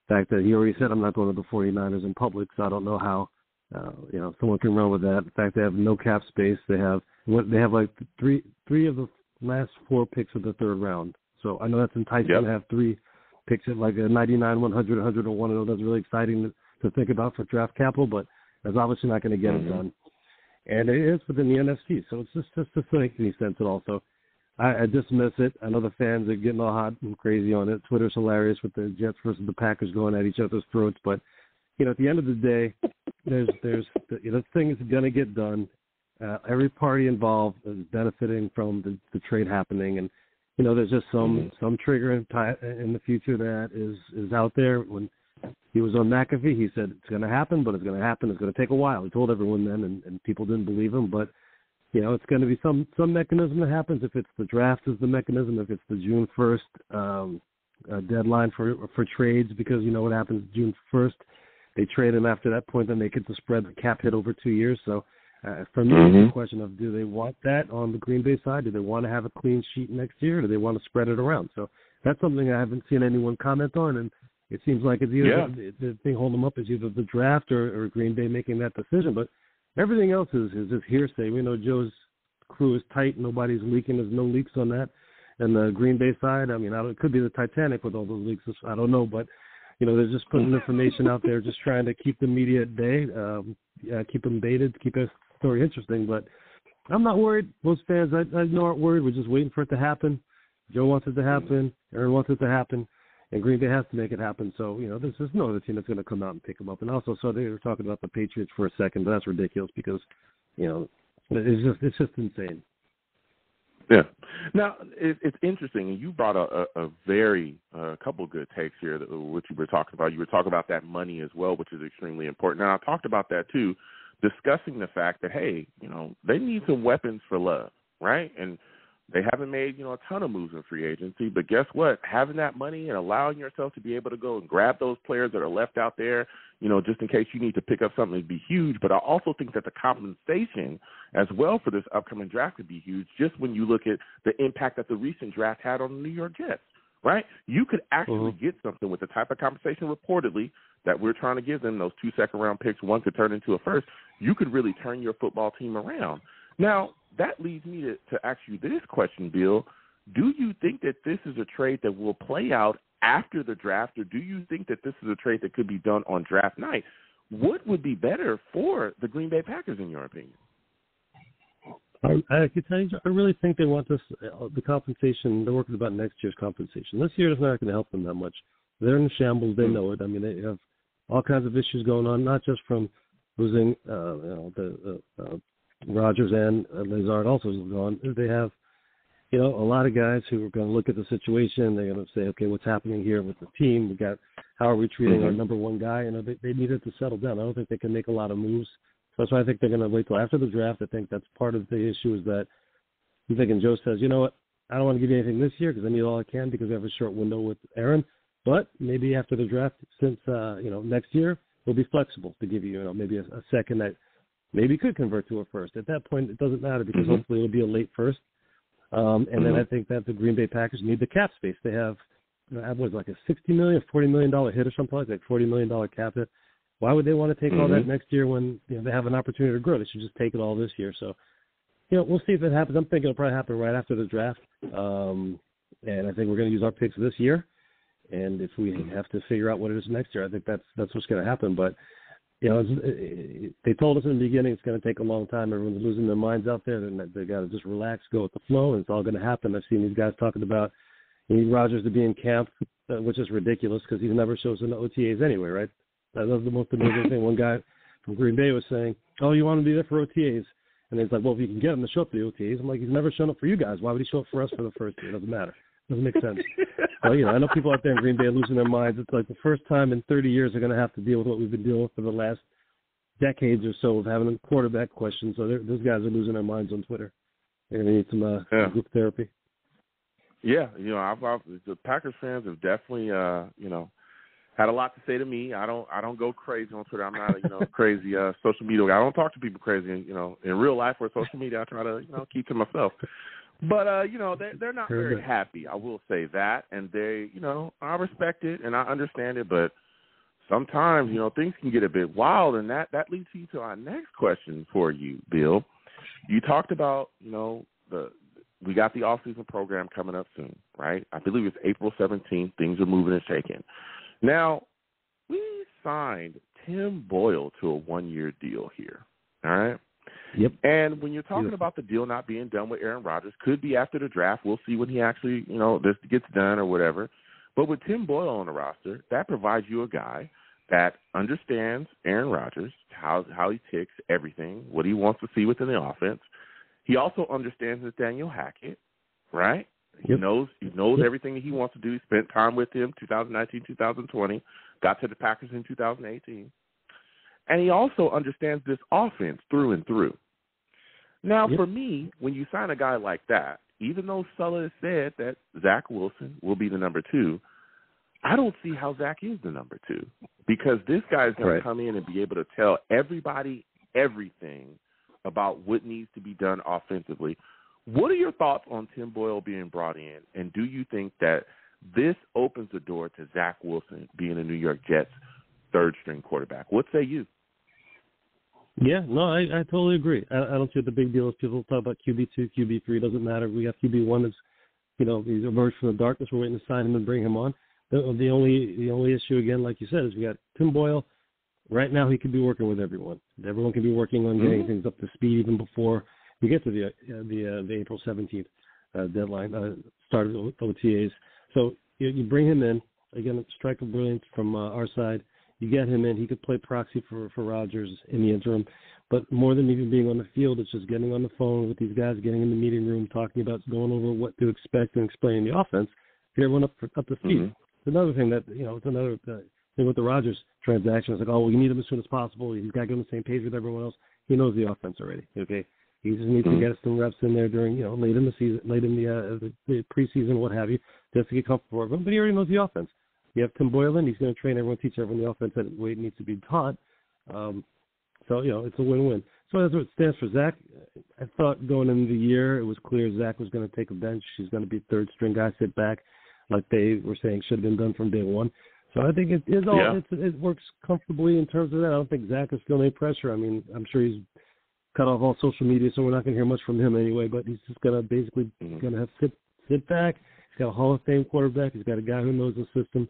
The fact that he already said, I'm not going to the 49ers in public, so I don't know how someone can run with that. The fact they have no cap space. They have like three of the last 4 picks of the third round. So I know that's enticing to have three picks at like a 99, 100, 101. I know that's really exciting to think about for draft capital, but that's obviously not going to get it done. And it is within the NFC, so it's just doesn't make any sense at all. So I dismiss it. I know the fans are getting all hot and crazy on it. Twitter's hilarious with the Jets versus the Packers going at each other's throats. But, at the end of the day, this thing is going to get done. Every party involved is benefiting from the trade happening. And, there's just some trigger in the future that is out there. When he was on McAfee, he said it's going to happen, but it's going to happen. It's going to take a while. He told everyone then, and people didn't believe him. But, it's going to be some mechanism that happens. If it's the draft is the mechanism, if it's the June 1st deadline for trades, because what happens June 1st, they trade him after that point, then they get to spread the cap hit over 2 years. So for me, it's a question of, do they want that on the Green Bay side? Do they want to have a clean sheet next year? Or do they want to spread it around? So that's something I haven't seen anyone comment on, and it seems like it's either the thing holding them up is either the draft or Green Bay making that decision. But everything else is just hearsay. We know Joe's crew is tight. Nobody's leaking. There's no leaks on that. And the Green Bay side, it could be the Titanic with all those leaks. I don't know. But, they're just putting information out there, just trying to keep the media at bay, keep them baited, keep the story interesting. But I'm not worried. Most fans I know aren't worried. We're just waiting for it to happen. Joe wants it to happen. Aaron wants it to happen. And Green Bay has to make it happen. So, there's no other team that's going to come out and pick them up. And also, so they were talking about the Patriots for a second, but that's ridiculous because, it's just insane. Yeah. Now, it's interesting, and you brought a very couple of good takes here, which you were talking about. You were talking about that money as well, which is extremely important. And I talked about that, too, discussing the fact that, hey, they need some weapons for love, right? And they haven't made, a ton of moves in free agency, but guess what? Having that money and allowing yourself to be able to go and grab those players that are left out there, just in case you need to pick up something, would be huge. But I also think that the compensation as well for this upcoming draft could be huge, just when you look at the impact that the recent draft had on the New York Jets, right? You could actually get something with the type of compensation reportedly that we're trying to give them, those 2 second-round picks, one could turn into a first. You could really turn your football team around. Now, that leads me to ask you this question, Bill. Do you think that this is a trade that will play out after the draft, or do you think that this is a trade that could be done on draft night? What would be better for the Green Bay Packers, in your opinion? I can tell you, I really think they want this, the compensation. They're working about next year's compensation. This year is not going to help them that much. They're in shambles. They know it. They have all kinds of issues going on, not just from losing Rodgers and Lazard also is gone. They have, a lot of guys who are going to look at the situation. They're going to say, okay, what's happening here with the team? We got, how are we treating our number one guy? They needed to settle down. I don't think they can make a lot of moves. So that's why I think they're going to wait till after the draft. I think that's part of the issue is that I'm thinking Joe says, you know what, I don't want to give you anything this year because I need all I can because we have a short window with Aaron. But maybe after the draft, since, next year, we'll be flexible to give you, maybe a second that maybe could convert to a first. At that point, it doesn't matter because hopefully it'll be a late first. And then I think that the Green Bay Packers need the cap space. They have, like a $60 million, $40 million hit or something like $40 million cap hit. Why would they want to take all that next year when they have an opportunity to grow? They should just take it all this year. So, we'll see if it happens. I'm thinking it'll probably happen right after the draft. And I think we're going to use our picks this year. And if we have to figure out what it is next year, I think that's what's going to happen. But they told us in the beginning it's going to take a long time. Everyone's losing their minds out there. They got to just relax, go with the flow, and it's all going to happen. I've seen these guys talking about you need Rodgers to be in camp, which is ridiculous because he never shows in the OTAs anyway, right? That was the most amazing thing. One guy from Green Bay was saying, "Oh, you want to be there for OTAs?" And he's like, "Well, if you can get him to show up to the OTAs," I'm like, "He's never shown up for you guys. Why would he show up for us for the first year? It doesn't matter. It doesn't make sense." So, I know people out there in Green Bay are losing their minds. It's like the first time in 30 years they're going to have to deal with what we've been dealing with for the last decades or so of having a quarterback question. So those guys are losing their minds on Twitter. They're going to need some group therapy. Yeah, the Packers fans have definitely, had a lot to say to me. I don't go crazy on Twitter. I'm not a crazy social media guy. I don't talk to people crazy. In real life or social media, I try to keep to myself. But they're not very happy. I will say that, and they I respect it and I understand it, but sometimes things can get a bit wild, and that leads you to our next question for you, Bill. You talked about we got the offseason program coming up soon, right? I believe it's April 17th. Things are moving and shaking. Now, we signed Tim Boyle to a 1-year deal here, all right? Yep. And when you're talking about the deal not being done with Aaron Rodgers, could be after the draft. We'll see when he actually, this gets done or whatever. But with Tim Boyle on the roster, that provides you a guy that understands Aaron Rodgers, how he ticks, everything, what he wants to see within the offense. He also understands Nathaniel Hackett, right? He knows everything that he wants to do. He spent time with him 2019, 2020, got to the Packers in 2018. And he also understands this offense through and through. Now, for me, when you sign a guy like that, even though Sulla has said that Zach Wilson will be the number 2, I don't see how Zach is the number 2, because this guy is going to come in and be able to tell everybody everything about what needs to be done offensively. What are your thoughts on Tim Boyle being brought in, and do you think that this opens the door to Zach Wilson being a New York Jets third-string quarterback? What say you? Yeah, no, I totally agree. I don't see what the big deal is. People talk about QB2, QB3. Doesn't matter. We have QB1 that's, he's emerged from the darkness. We're waiting to sign him and bring him on. The only issue, again, like you said, is we got Tim Boyle. Right now, he could be working with everyone. Everyone can be working on getting things up to speed even before we get to the April 17th deadline, start of OTAs. So you bring him in. Again, a strike of brilliance from our side. You get him in. He could play proxy for Rodgers in the interim. But more than even being on the field, it's just getting on the phone with these guys, getting in the meeting room, talking about going over what to expect and explaining the offense, get everyone up to speed. It's another thing that, it's another thing with the Rodgers transaction. It's like, oh, well, you need him as soon as possible. He's got to get on the same page with everyone else. He knows the offense already, okay? He just needs to get some reps in there during, late in the season, late in the preseason, what have you, just to get comfortable with him. But he already knows the offense. You have Tim Boyle in. He's going to train everyone, teach everyone the offense that way it needs to be taught. So, it's a win-win. So as it stands for Zach, I thought going into the year, it was clear Zach was going to take a bench. He's going to be third-string guy, sit back, like they were saying should have been done from day one. So I think it works comfortably in terms of that. I don't think Zach is feeling any pressure. I mean, I'm sure he's cut off all social media, so we're not going to hear much from him anyway, but he's just going to basically going to have sit back. He's got a Hall of Fame quarterback. He's got a guy who knows the system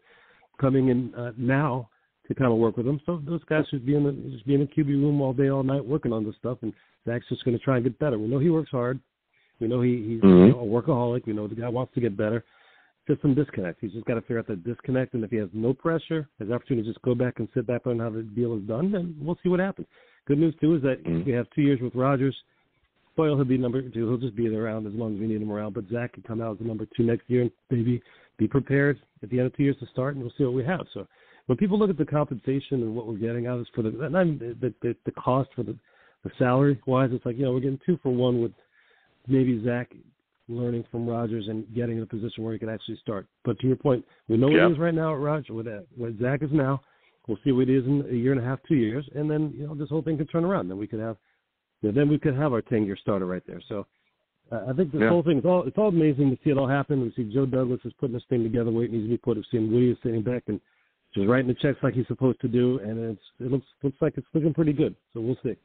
coming in now to kind of work with him. So those guys should be in the QB room all day, all night working on this stuff, and Zach's just going to try and get better. We know he works hard. We know he's a workaholic. We know the guy wants to get better. Just some disconnect. He's just got to figure out the disconnect, and if he has no pressure, his opportunity to just go back and sit back on how the deal is done, then we'll see what happens. Good news, too, is that we have 2 years with Rodgers. Boyle, he'll be number 2. He'll just be around as long as we need him around. But Zach can come out as the number 2 next year and maybe be prepared at the end of 2 years to start, and we'll see what we have. So when people look at the compensation and what we're getting out of for the cost for the salary-wise, it's like, we're getting 2 for 1 with maybe Zach learning from Rodgers and getting in a position where he can actually start. But to your point, we know what he is right now at Rodgers, what Zach is now. We'll see what it is in a year and a half, 2 years, and then this whole thing could turn around. Then we could have our 10-year starter right there. So I think this whole thing it's all amazing to see it all happen. We see Joe Douglas is putting this thing together, where it needs to be put. We've seen Woody is sitting back and just writing the checks like he's supposed to do, and it looks like it's looking pretty good. So we'll see.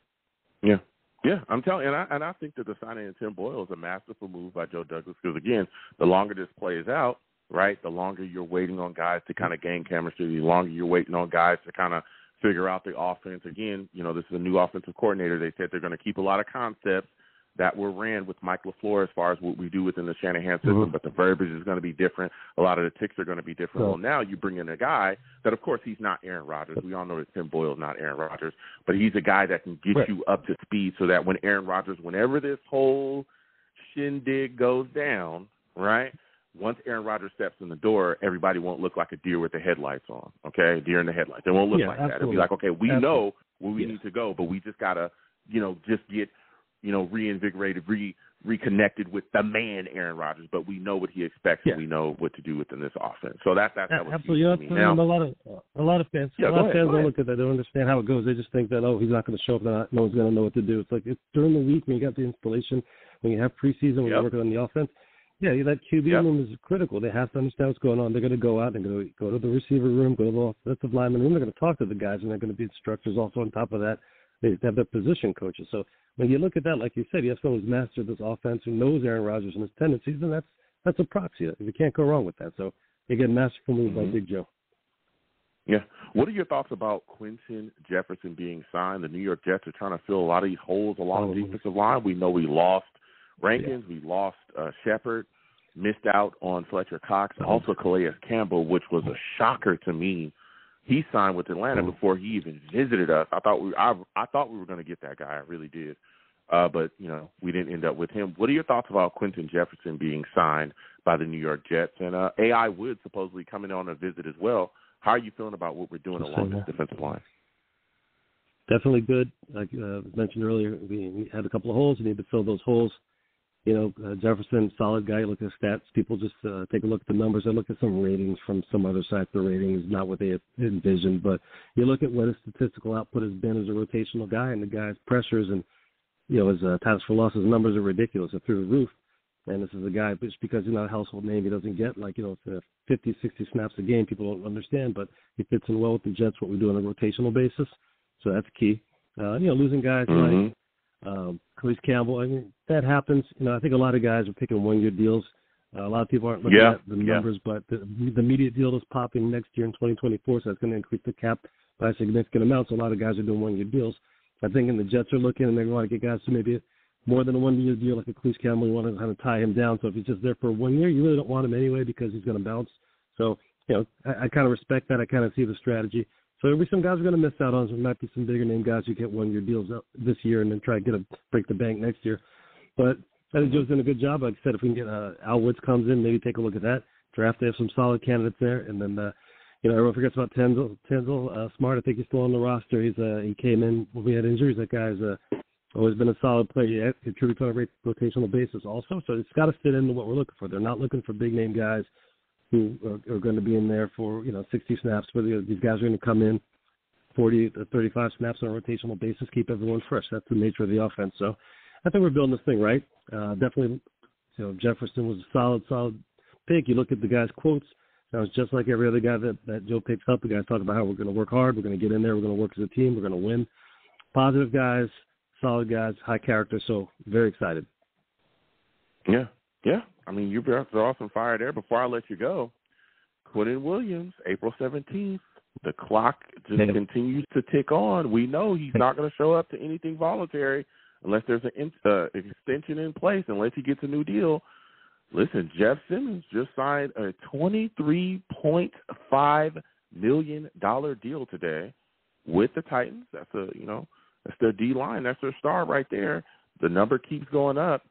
Yeah, I'm telling you, and I think that the signing of Tim Boyle is a masterful move by Joe Douglas, because, again, the longer this plays out, right, the longer you're waiting on guys to kind of gain chemistry, the longer you're waiting on guys to kind of figure out the offense. Again, this is a new offensive coordinator. They said they're going to keep a lot of concepts that were ran with Mike LaFleur as far as what we do within the Shanahan system, but the verbiage is going to be different. A lot of the ticks are going to be different. Well, now you bring in a guy that, of course, he's not Aaron Rodgers. We all know that Tim Boyle is not Aaron Rodgers, but he's a guy that can get you up to speed so that when Aaron Rodgers, whenever this whole shindig goes down, right, once Aaron Rodgers steps in the door, everybody won't look like a deer with the headlights on, okay, deer in the headlights. They won't look like that. It'll be like, okay, we know where we need to go, but we just got to, just get reinvigorated, reconnected with the man Aaron Rodgers, but we know what he expects and we know what to do within this offense. So that's absolutely. A lot of fans don't look at that. They don't understand how it goes. They just think that he's not going to show up. No one's going to know what to do. It's like it's during the week when you got the installation, when you have preseason, when you're working on the offense. Yeah, that QB room is critical. They have to understand what's going on. They're going to go out and go to the receiver room, go to the offensive lineman room. They're going to talk to the guys, and they're going to be instructors also on top of that They have their position coaches. So when you look at that, like you said, you have someone who's mastered this offense, who knows Aaron Rodgers and his tendencies, and that's a proxy. You can't go wrong with that. So you get masterful moves by Big Joe. Yeah. What are your thoughts about Quinton Jefferson being signed? The New York Jets are trying to fill a lot of these holes along the defensive line. We know we lost Rankins. We lost Shepard, missed out on Fletcher Cox, also Calais Campbell, which was a shocker to me. He signed with Atlanta before he even visited us. I thought we were going to get that guy. I really did. But, we didn't end up with him. What are your thoughts about Quinton Jefferson being signed by the New York Jets? And A.I. Wood supposedly coming on a visit as well. How are you feeling about what we're doing along this defensive line? Definitely good. Like I mentioned earlier, we had a couple of holes. We need to fill those holes. Jefferson, solid guy. Look at the stats. People just take a look at the numbers. I look at some ratings from some other sites. The rating is not what they envisioned, but you look at what his statistical output has been as a rotational guy, and the guy's pressures and his tackles for losses numbers are ridiculous. They're through the roof. And this is a guy, just because he's not a household name, he doesn't get 50, 60 snaps a game. People don't understand, but he fits in well with the Jets, what we do on a rotational basis. So that's key. Losing guys like Calais Campbell, that happens. I think a lot of guys are picking one-year deals. A lot of people aren't looking at the numbers, but the immediate deal is popping next year in 2024, so that's going to increase the cap by a significant amount. So a lot of guys are doing one-year deals. I think the Jets are looking, and they want to get guys to maybe more than a one-year deal like a Calais Campbell. You want to kind of tie him down. So if he's just there for 1 year, you really don't want him anyway because he's going to bounce. So, I kind of respect that. I kind of see the strategy. So there'll be some guys we're going to miss out on. So there might be some bigger name guys who get 1 year deals this year and then try to break the bank next year. But I think Joe's done a good job. Like I said, if we can get Al Woods comes in, maybe take a look at that draft. They have some solid candidates there. And then, everyone forgets about Tenzel Smart. I think he's still on the roster. He came in when we had injuries. That guy's always been a solid player. He contributes on a rotational basis also. So it's got to fit into what we're looking for. They're not looking for big name guys who are going to be in there for 60 snaps. But these guys are going to come in 40 to 35 snaps on a rotational basis, keep everyone fresh. That's the nature of the offense. So I think we're building this thing right. Definitely, Jefferson was a solid pick. You look at the guy's quotes. Sounds just like every other guy that Joe picks up. The guys talk about how we're going to work hard, we're going to get in there, we're going to work as a team, we're going to win. Positive guys, solid guys, high character. So very excited. Yeah. I mean, you brought off some fire there. Before I let you go, Quinnen Williams, April 17th. The clock just continues to tick on. We know he's not going to show up to anything voluntary unless there's an extension in place, unless he gets a new deal. Listen, Jeff Simmons just signed a $23.5 million deal today with the Titans. That's that's their D line. That's their star right there. The number keeps going up.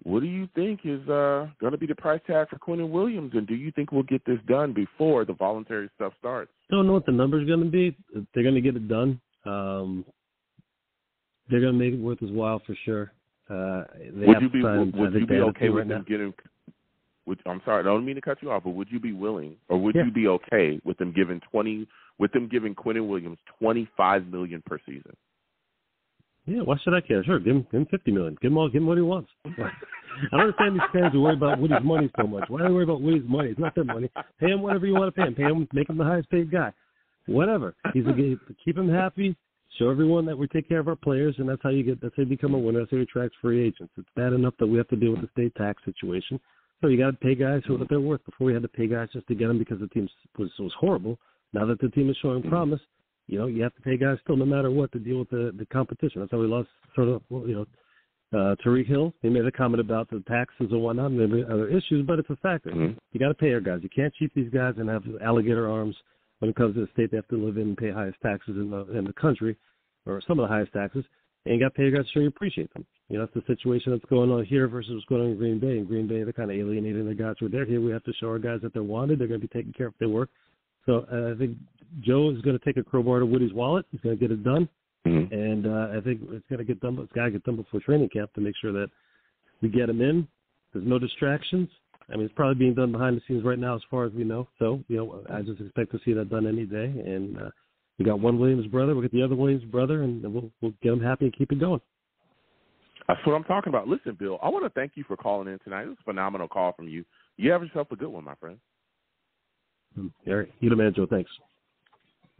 What do you think is going to be the price tag for Quinnen Williams, and do you think we'll get this done before the voluntary stuff starts? Don't know what the number's going to be. They're going to get it done. They're going to make it worth his while for sure. Would you be okay with them getting? I'm sorry, I don't mean to cut you off, but would you be willing, or would you be okay with them giving Quinnen Williams $25 million per season? Yeah, why should I care? Sure, give him $50 million. Give him what he wants. I don't understand these fans who worry about Woody's money so much. Why do they worry about Woody's money? It's not their money. Pay him whatever you want to pay him. Pay him, make him the highest paid guy. Whatever. Keep him happy. Show everyone that we take care of our players, and that's how you become a winner. That's how you attract free agents. It's bad enough that we have to deal with the state tax situation. So you got to pay guys what they're worth. Before we had to pay guys just to get them because the team was horrible. Now that the team is showing promise, you have to pay guys still no matter what to deal with the competition. That's how we lost Tariq Hill. He made a comment about the taxes and whatnot and other issues, but it's a factor. Mm-hmm. You got to pay our guys. You can't cheat these guys and have alligator arms when it comes to the state. They have to live in and pay highest taxes in the country, or some of the highest taxes, and you got to pay your guys so you appreciate them. That's the situation that's going on here versus what's going on in Green Bay. In Green Bay, they're kind of alienating the guys who are there. Here we have to show our guys that they're wanted. They're going to be taken care of if they work. So I think Joe is going to take a crowbar to Woody's wallet. He's going to get it done. Mm-hmm. And I think it's going to get done. It's got to get done before training camp to make sure that we get him in. There's no distractions. I mean, it's probably being done behind the scenes right now as far as we know. So, I just expect to see that done any day. And we got one Williams brother. We'll get the other Williams brother, and we'll get them happy and keep it going. That's what I'm talking about. Listen, Bill, I want to thank you for calling in tonight. It was a phenomenal call from you. You have yourself a good one, my friend. All right. You the man, Joe. Thanks.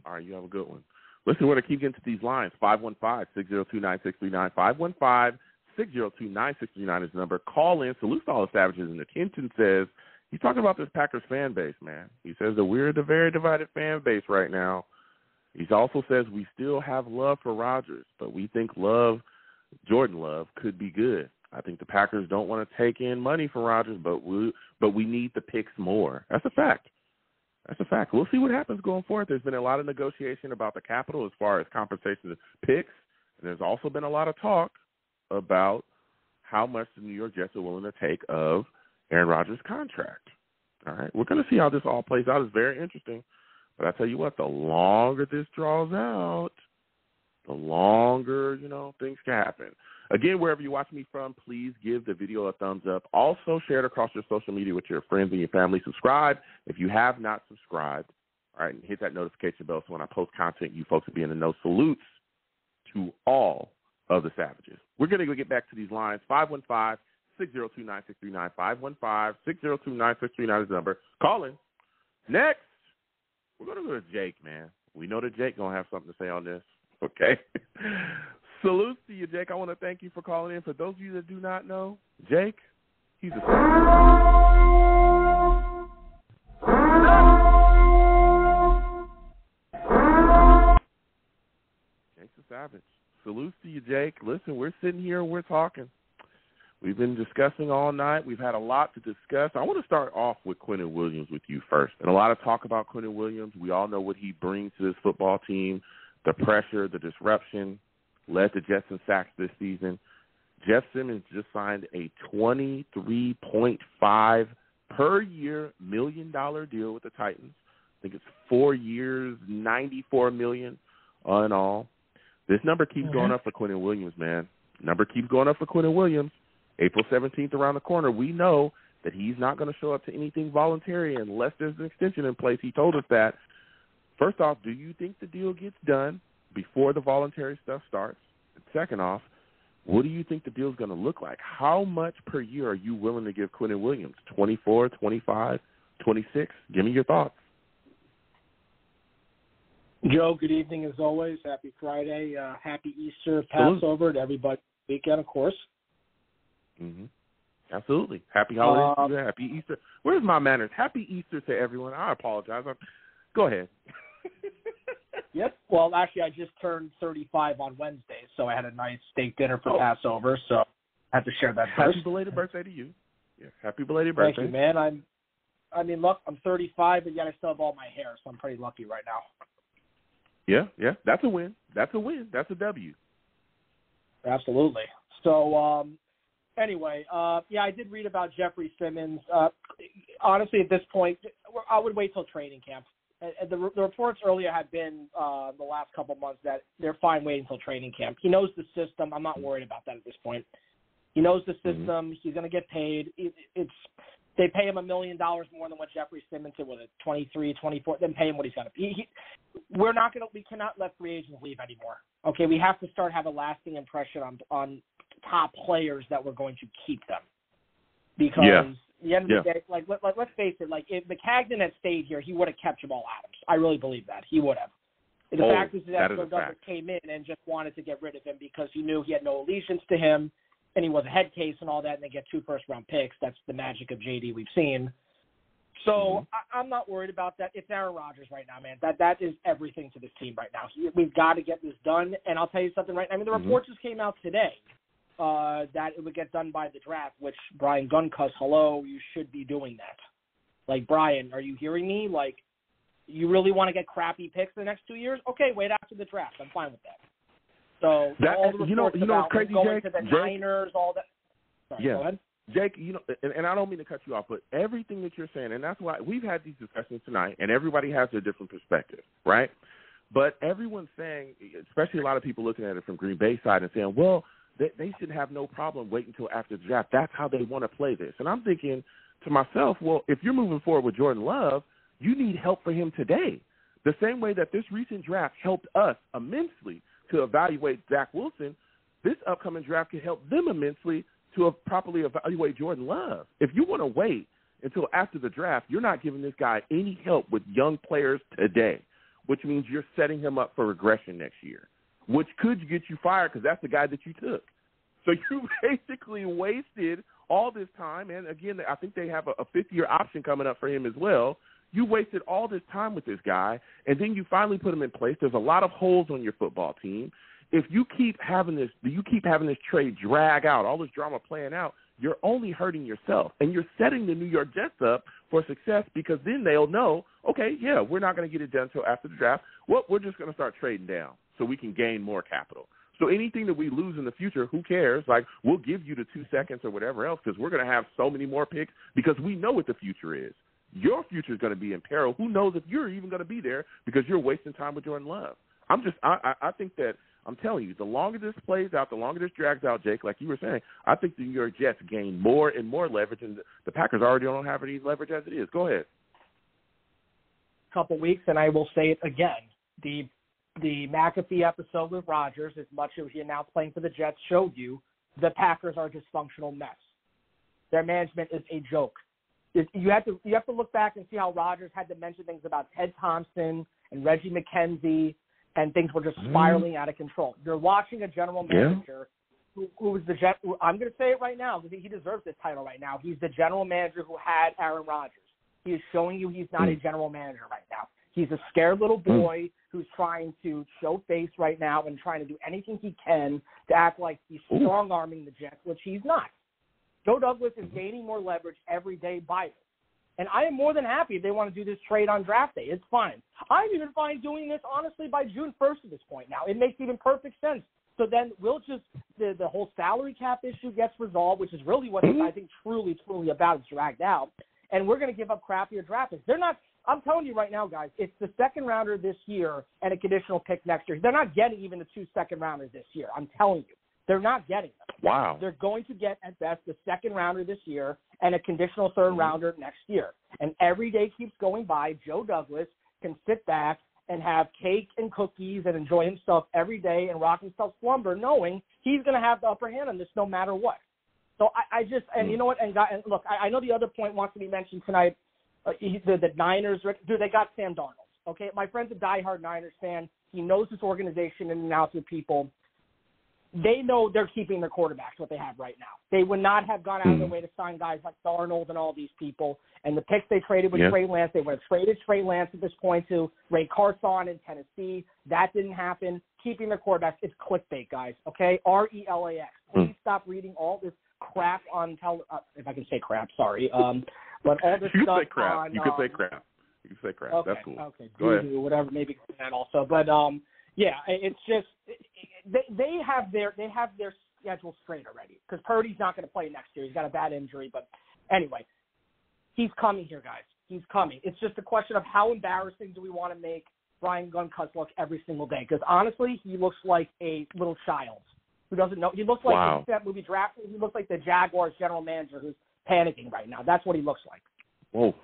All right. You have a good one. Listen, we're going to keep getting to these lines. 515-602-9639. 515-602-9639 is the number. Call in. Salute to all the Savages. And Quinton says, he's talking about this Packers fan base, man. He says that we're the very divided fan base right now. He also says we still have love for Rodgers, but we think Jordan Love could be good. I think the Packers don't want to take in money for Rodgers, but we need the picks more. That's a fact. That's a fact. We'll see what happens going forward. There's been a lot of negotiation about the capital as far as compensation of picks, and there's also been a lot of talk about how much the New York Jets are willing to take of Aaron Rodgers' contract. All right, we're going to see how this all plays out. It's very interesting. But I tell you what, the longer this draws out, the longer, things can happen. Again, wherever you watch me from, please give the video a thumbs up. Also, share it across your social media with your friends and your family. Subscribe if you have not subscribed. All right, and hit that notification bell so when I post content, you folks will be in the know. Salutes to all of the Savages. We're going to go get back to these lines. 515-602-9639. 515-602-9639 is the number. Call in. Next, we're going to go to Jake, man. We know that Jake going to have something to say on this. Okay. Salute to you, Jake. I want to thank you for calling in. For those of you that do not know, Jake, he's a Jake's a savage. Salute to you, Jake. Listen, we're sitting here and we're talking. We've been discussing all night. We've had a lot to discuss. I want to start off with Quinnen Williams with you first. And a lot of talk about Quinnen Williams. We all know what he brings to this football team, the pressure, the disruption, led the Jets in sacks this season. Jeff Simmons just signed a $23.5 per year $1 million deal with the Titans. I think it's 4 years, $94 million all in all. This number keeps going up for Quinnen Williams, man. Number keeps going up for Quinnen Williams. April 17th around the corner. We know that he's not going to show up to anything voluntary unless there's an extension in place. He told us that. First off, do you think the deal gets done before the voluntary stuff starts? And second off, what do you think the deal is going to look like? How much per year are you willing to give Quinnen Williams? 24, 25, 26? Give me your thoughts. Joe, good evening as always. Happy Friday. Happy Easter, Passover to everybody. Weekend, of course. Mm-hmm. Absolutely. Happy holidays. Happy Easter. Where's my manners? Happy Easter to everyone. I apologize. Go ahead. Yep. Well, actually, I just turned 35 on Wednesday, so I had a nice steak dinner for Passover, so I had to share that first. Happy belated birthday to you. Yeah, happy belated birthday. Thank you, man. Look, I'm 35, but yet I still have all my hair, so I'm pretty lucky right now. Yeah. That's a win. That's a W. Absolutely. So, anyway, I did read about Jeffrey Simmons. Honestly, at this point, I would wait till training camp. The reports earlier had been the last couple of months that they're fine waiting until training camp. He knows the system. I'm not worried about that at this point. He knows the system. Mm-hmm. He's going to get paid. They pay him $1 million more than what Jeffrey Simmons did with it, 23, 24. Then pay him what he's got to. We cannot let free agents leave anymore. Okay, we have to start have a lasting impression on top players that we're going to keep them. Because at the end of the day, let's face it, if McCagnon had stayed here, he would have kept Jamal Adams. I really believe that. He would have. The fact is that Douglas came in and just wanted to get rid of him because he knew he had no allegiance to him, and he was a head case and all that, and they get 2 first-round picks. That's the magic of JD we've seen. So I'm not worried about that. It's Aaron Rodgers right now, man. That is everything to this team right now. We've got to get this done, and I'll tell you something right now. The reports just came out today that it would get done by the draft, which Brian Guncuss, hello, you should be doing that. Brian, are you hearing me? You really want to get crappy picks the next 2 years? Okay, wait after the draft. I'm fine with that. So all the reports about crazy, going Jake, to the Niners, all that. Sorry, go ahead. Jake, and I don't mean to cut you off, but everything that you're saying, and that's why we've had these discussions tonight, and everybody has their different perspective, right? But everyone's saying, especially a lot of people looking at it from Green Bay side and saying, well, they should have no problem waiting until after the draft. That's how they want to play this. And I'm thinking to myself, well, if you're moving forward with Jordan Love, you need help for him today. The same way that this recent draft helped us immensely to evaluate Zach Wilson, this upcoming draft can help them immensely to properly evaluate Jordan Love. If you want to wait until after the draft, you're not giving this guy any help with young players today. which means you're setting him up for regression next year, which could get you fired because that's the guy that you took. So you basically wasted all this time, and again, I think they have a fifth-year option coming up for him as well. You wasted all this time with this guy, and then you finally put him in place. There's a lot of holes on your football team. If you keep having this trade drag out, all this drama playing out, you're only hurting yourself, and you're setting the New York Jets up for success because then they'll know, okay, yeah, we're not going to get it done until after the draft. Well, we're just going to start trading down so we can gain more capital. So anything that we lose in the future, who cares? Like, we'll give you the 2 seconds or whatever else because we're going to have so many more picks because we know what the future is. Your future is going to be in peril. Who knows if you're even going to be there because you're wasting time with Jordan Love. I think that, I'm telling you, the longer this plays out, the longer this drags out, Jake, like you were saying, I think the New York Jets gain more and more leverage, and the Packers already don't have any leverage as it is. Go ahead. Couple weeks, and I will say it again. The McAfee episode with Rodgers, as much as he announced playing for the Jets, showed you the Packers are a dysfunctional mess. Their management is a joke. You have to look back and see how Rodgers had to mention things about Ted Thompson and Reggie McKenzie, and things were just spiraling out of control. You're watching a general manager who was I'm going to say it right now because he deserves this title right now. He's the general manager who had Aaron Rodgers. He is showing you he's not a general manager right now. He's a scared little boy who's trying to show face right now and trying to do anything he can to act like he's strong-arming the Jets, which he's not. Joe Douglas is gaining more leverage every day by it. And I am more than happy if they want to do this trade on draft day. It's fine. I'm even fine doing this, honestly, by June 1st at this point now. It makes even perfect sense. So then we'll just the whole salary cap issue gets resolved, which is really what I think truly about is dragged out. And we're going to give up crappier draft picks. They're not – I'm telling you right now, guys, it's the second rounder this year and a conditional pick next year. They're not getting even the 2 second rounders this year. I'm telling you. They're not getting them. Wow. They're going to get, at best, the second rounder this year and a conditional third rounder next year. And every day keeps going by. Joe Douglas can sit back and have cake and cookies and enjoy himself every day and rock himself slumber knowing he's going to have the upper hand on this no matter what. So I just – and you know what? And look, I know the other point wants to be mentioned tonight. The Niners – dude, they got Sam Darnold. Okay? My friend's a diehard Niners fan. He knows this organization in and out with people. They know they're keeping their quarterbacks, what they have right now. They would not have gone out of their way to sign guys like Darnold and all these people. And the picks they traded with Trey Lance, they would have traded Trey Lance at this point to Ray Carson in Tennessee. That didn't happen. Keeping their quarterbacks, it's clickbait, guys, okay? RELAX. Please stop reading all this crap on if I can say crap, sorry. But all this stuff on... You can say crap. You can say crap. Okay, that's cool. Okay, go ahead. Whatever, maybe that also. But, yeah, it's just they have their schedule straight already because Purdy's not going to play next year. He's got a bad injury. But anyway, he's coming here, guys. He's coming. It's just a question of how embarrassing do we want to make Brian Gutekunst look every single day? Because honestly, he looks like a little child who doesn't know. He looks like that movie Draft. He looks like the Jaguars general manager who's panicking right now. That's what he looks like. Whoa.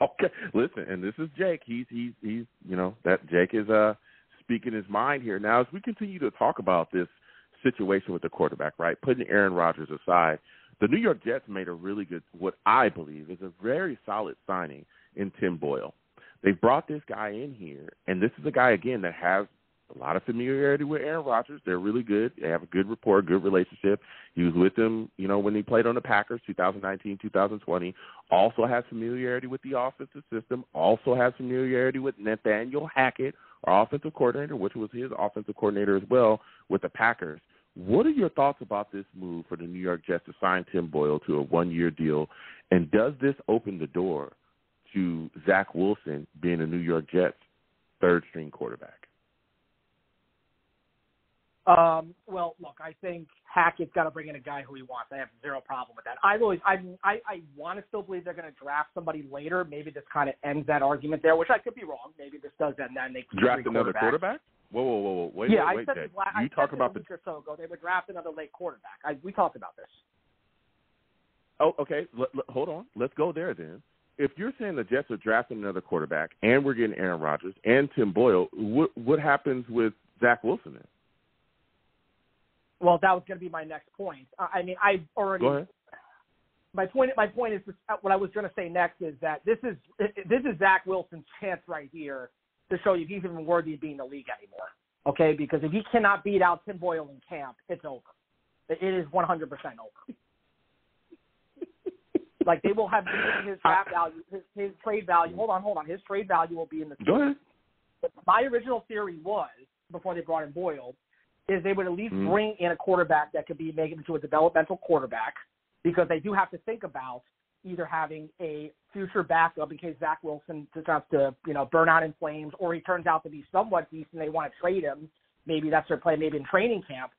Okay. Listen, and this is Jake. He's that Jake is speaking his mind here. Now, as we continue to talk about this situation with the quarterback, right, putting Aaron Rodgers aside, the New York Jets made a really good, what I believe is a very solid signing in Tim Boyle. They brought this guy in here, and this is a guy, again, that has a lot of familiarity with Aaron Rodgers. They're really good. They have a good rapport, good relationship. He was with them, when he played on the Packers, 2019, 2020. Also has familiarity with the offensive system. Also has familiarity with Nathaniel Hackett, our offensive coordinator, which was his offensive coordinator as well with the Packers. What are your thoughts about this move for the New York Jets to sign Tim Boyle to a one-year deal? And does this open the door to Zach Wilson being a New York Jets third-string quarterback? Well, look, I think Hackett's got to bring in a guy who he wants. I have zero problem with that. I want to still believe they're going to draft somebody later. Maybe this kind of ends that argument there, which I could be wrong. Maybe this does end that and they draft another quarterback. Whoa! Wait, I wait, said Jake. I talk said about a week or so ago they would draft another late quarterback. We talked about this. Oh, okay. Hold on. Let's go there then. If you're saying the Jets are drafting another quarterback and we're getting Aaron Rodgers and Tim Boyle, what happens with Zach Wilson then? Well, that was going to be my next point. I mean, I already. Go ahead. My point is what I was going to say next is that this is Zach Wilson's chance right here to show you if he's even worthy of being in the league anymore. Okay, because if he cannot beat out Tim Boyle in camp, it's over. It is 100% over. Like, they will have his draft value, his trade value. Hold on. His trade value will be in the Go ahead. My original theory was, before they brought in Boyle, is they would at least bring in a quarterback that could be made into a developmental quarterback, because they do have to think about either having a future backup in case Zach Wilson decides to, burn out in flames, or he turns out to be somewhat decent. They want to trade him. Maybe that's their plan, maybe in training camp.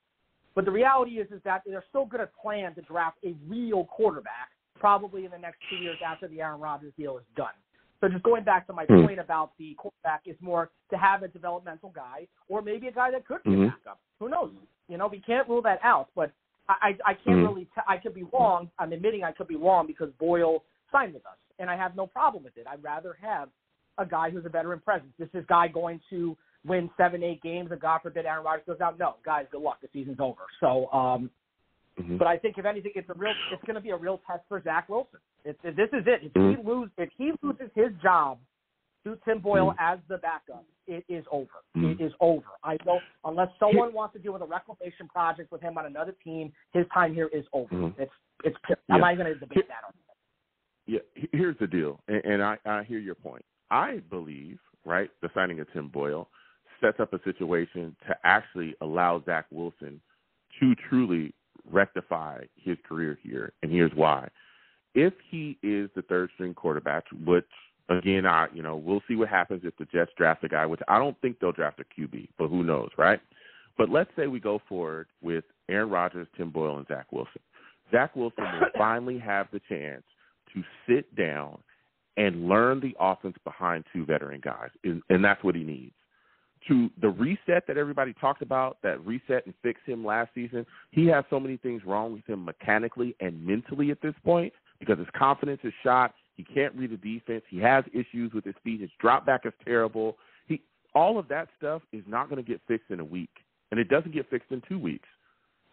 But the reality is that they're still going to plan to draft a real quarterback probably in the next 2 years after the Aaron Rodgers deal is done. So just going back to my point about the quarterback is more to have a developmental guy, or maybe a guy that could be a backup. Who knows? We can't rule that out. But I can't really I could be wrong. I'm admitting I could be wrong because Boyle signed with us, and I have no problem with it. I'd rather have a guy who's a veteran presence. This is a guy going to win 7-8 games, and God forbid Aaron Rodgers goes out. No, guys, good luck. The season's over. So, but I think if anything, it's going to be a real test for Zach Wilson. This is it. If he loses his job to Tim Boyle as the backup, it is over. It is over. I know, unless someone wants to deal with a reclamation project with him on another team, his time here is over. It's I'm not going to debate that argument. Yeah, here's the deal, and I hear your point. I believe, right, the signing of Tim Boyle sets up a situation to actually allow Zach Wilson to truly rectify his career here, and here's why. If he is the third-string quarterback, which, again, we'll see what happens if the Jets draft a guy, which I don't think they'll draft a QB, but who knows, right? But let's say we go forward with Aaron Rodgers, Tim Boyle, and Zach Wilson. Zach Wilson will finally have the chance to sit down and learn the offense behind two veteran guys, and that's what he needs. To the reset that everybody talked about, that reset and fix him last season, he has so many things wrong with him mechanically and mentally at this point because his confidence is shot. He can't read the defense. He has issues with his feet. His drop back is terrible. All of that stuff is not going to get fixed in a week, and it doesn't get fixed in 2 weeks.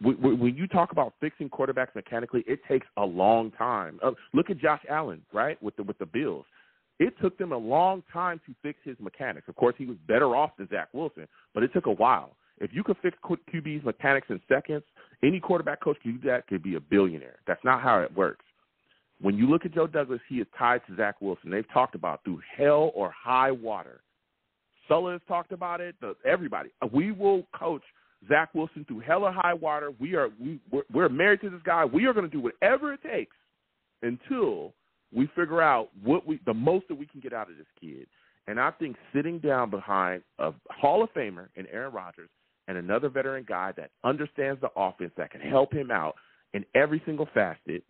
When you talk about fixing quarterbacks mechanically, it takes a long time. Look at Josh Allen, right, with the Bills. It took them a long time to fix his mechanics. Of course, he was better off than Zach Wilson, but it took a while. If you could fix QB's mechanics in seconds, any quarterback coach can do that, could be a billionaire. That's not how it works. When you look at Joe Douglas, he is tied to Zach Wilson. They've talked about through hell or high water. Sulla has talked about it. Everybody. We will coach Zach Wilson through hell or high water. We're married to this guy. We are going to do whatever it takes until we figure out the most that we can get out of this kid. And I think sitting down behind a Hall of Famer in Aaron Rodgers and another veteran guy that understands the offense, that can help him out in every single facet,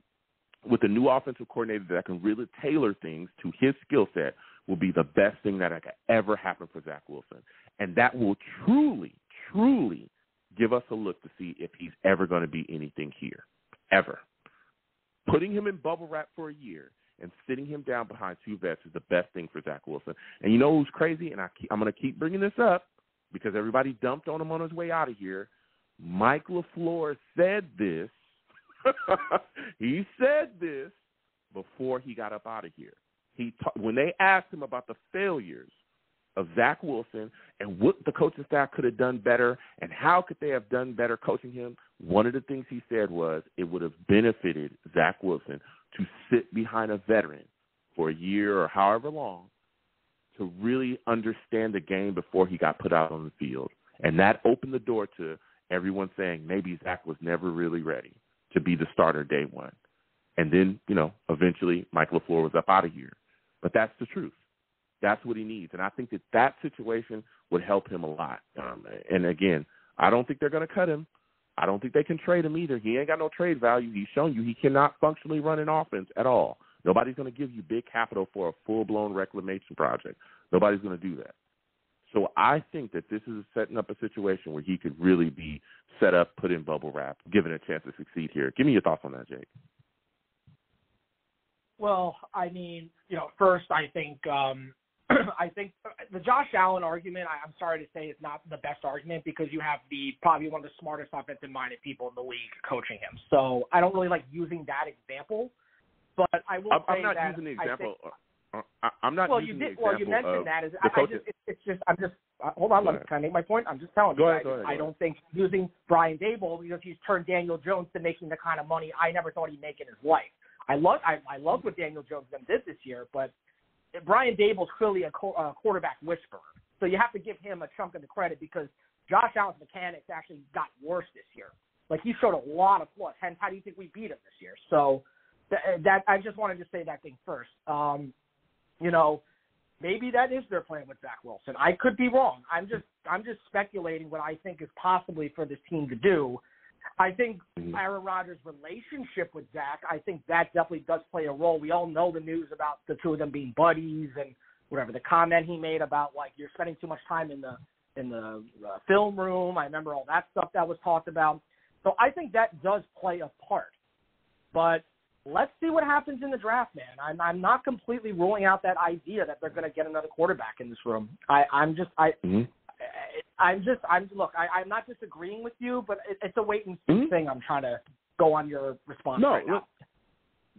with a new offensive coordinator that can really tailor things to his skill set, will be the best thing that could ever happen for Zach Wilson. And that will truly, truly give us a look to see if he's ever going to be anything here, ever. Putting him in bubble wrap for a year and sitting him down behind two vets is the best thing for Zach Wilson. And you know who's crazy? And I'm going to keep bringing this up because everybody dumped on him on his way out of here. Mike LaFleur said this. He said this before he got up out of here. When they asked him about the failures of Zach Wilson and what the coaching staff could have done better and how could they have done better coaching him, one of the things he said was it would have benefited Zach Wilson to sit behind a veteran for a year or however long to really understand the game before he got put out on the field. And that opened the door to everyone saying maybe Zach was never really ready to be the starter day one. And then, eventually Mike LaFleur was up out of here. But that's the truth. That's what he needs. And I think that situation would help him a lot. And, again, I don't think they're going to cut him. I don't think they can trade him either. He ain't got no trade value. He's shown you he cannot functionally run an offense at all. Nobody's going to give you big capital for a full-blown reclamation project. Nobody's going to do that. So I think that this is setting up a situation where he could really be set up, put in bubble wrap, given a chance to succeed here. Give me your thoughts on that, Jake. Well, I mean, first I think the Josh Allen argument, I'm sorry to say, is not the best argument because you have probably one of the smartest offensive-minded people in the league coaching him. So I don't really like using that example, but I will say that I'm not using the example. I'm not. Well, using you did. The Well, you example mentioned that. I'm just. Hold on. Can I make my point? I'm just telling you. I don't think using Brian Dable because he's turned Daniel Jones to making the kind of money I never thought he'd make in his life. I love what Daniel Jones did this year, but Brian Dable's clearly a quarterback whisperer. So you have to give him a chunk of the credit because Josh Allen's mechanics actually got worse this year. Like, he showed a lot of flaws. Hence, how do you think we beat him this year? So that I just wanted to say that thing first. Maybe that is their plan with Zach Wilson. I could be wrong. I'm just speculating what I think is possibly for this team to do. I think Aaron Rodgers' relationship with Zach, I think that definitely does play a role. We all know the news about the two of them being buddies and whatever. The comment he made about, like, you're spending too much time in the film room. I remember all that stuff that was talked about. So I think that does play a part. But let's see what happens in the draft, man. I'm not completely ruling out that idea that they're going to get another quarterback in this room. I'm not disagreeing with you, but it's a wait and see thing. I'm trying to go on your response right now.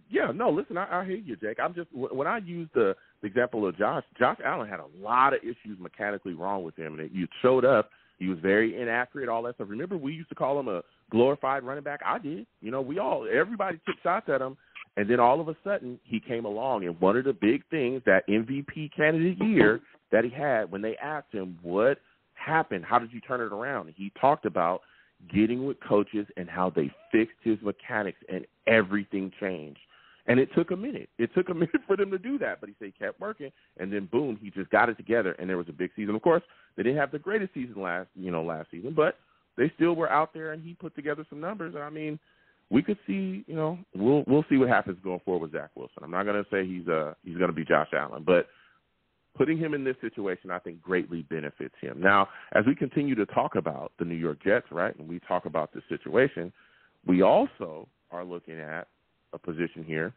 Yeah, no, listen, I hear you, Jake. When I used the example of Josh Allen had a lot of issues mechanically wrong with him, and it showed up. He was very inaccurate, all that stuff. Remember, we used to call him a glorified running back? I did. Everybody took shots at him, and then all of a sudden he came along. And one of the big things, that MVP candidate year that he had, when they asked him what happened, how did you turn it around, he talked about getting with coaches and how they fixed his mechanics, and everything changed. And it took a minute. It took a minute for them to do that, but he said he kept working, and then boom, he just got it together, and there was a big season. Of course, they didn't have the greatest season last season, but they still were out there, and he put together some numbers. And I mean, we could see, we'll see what happens going forward with Zach Wilson. I'm not going to say he's going to be Josh Allen, but putting him in this situation, I think, greatly benefits him. Now, as we continue to talk about the New York Jets, right, and we talk about this situation, we also are looking at a position here,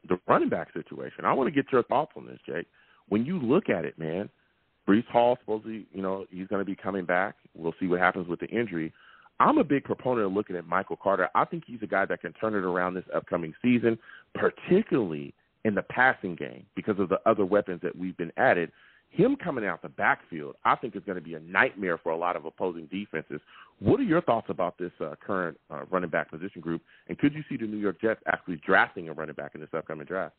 the running back situation. I want to get your thoughts on this, Jake. When you look at it, man, Breece Hall supposedly, he's going to be coming back. We'll see what happens with the injury. I'm a big proponent of looking at Michael Carter. I think he's a guy that can turn it around this upcoming season, particularly in the passing game because of the other weapons that we've been added. Him coming out the backfield, I think, is going to be a nightmare for a lot of opposing defenses. What are your thoughts about this current running back position group, and could you see the New York Jets actually drafting a running back in this upcoming draft?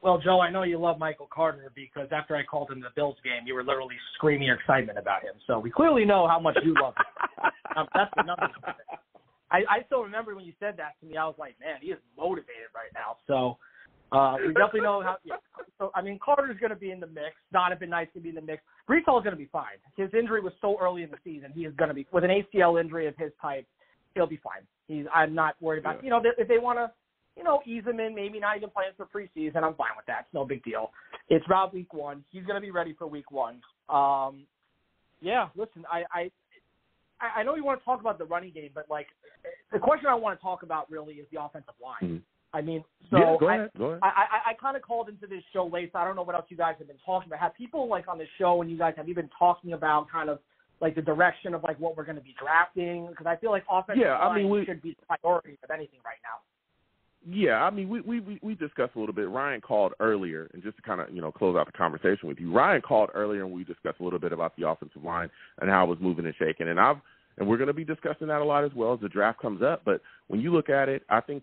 Well, Joe, I know you love Michael Carter because after I called him the Bills game, you were literally screaming your excitement about him. So we clearly know how much you love him. That's the number. I still remember when you said that to me. I was like, man, he is motivated right now. So we definitely know how. Yeah. So, I mean, Carter's going to be in the mix. Donovan Knight's going to be in the mix. Breece Hall is going to be fine. His injury was so early in the season. He is going to be, with an ACL injury of his type, he'll be fine. I'm not worried about, if they want to, ease him in, maybe not even playing for preseason, I'm fine with that. It's no big deal. It's about week one. He's going to be ready for week one. Listen, I know you want to talk about the running game, but, like, the question I want to talk about really is the offensive line. Mm-hmm. I mean, so yeah, go ahead. I kind of called into this show late, so I don't know what else you guys have been talking about. Have people, like, on the show, and you guys, have you been talking about kind of, like, the direction of, like, what we're going to be drafting? Because I feel like offensive line should be the priority of anything right now. Yeah, I mean, we discussed a little bit. Ryan called earlier, and just to kind of, close out the conversation with you, Ryan called earlier, and we discussed a little bit about the offensive line and how it was moving and shaking. And we're going to be discussing that a lot as well as the draft comes up. But when you look at it, I think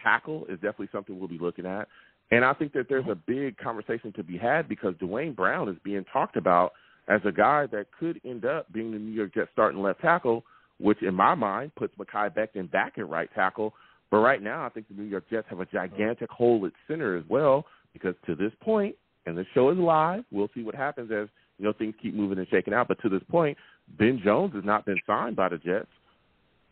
tackle is definitely something we'll be looking at. And I think that there's a big conversation to be had because Dwayne Brown is being talked about as a guy that could end up being the New York Jets starting left tackle, which in my mind puts Mekhi Becton back at right tackle. But right now, I think the New York Jets have a gigantic hole at center as well because to this point, and the show is live, we'll see what happens as, things keep moving and shaking out. But to this point, Ben Jones has not been signed by the Jets.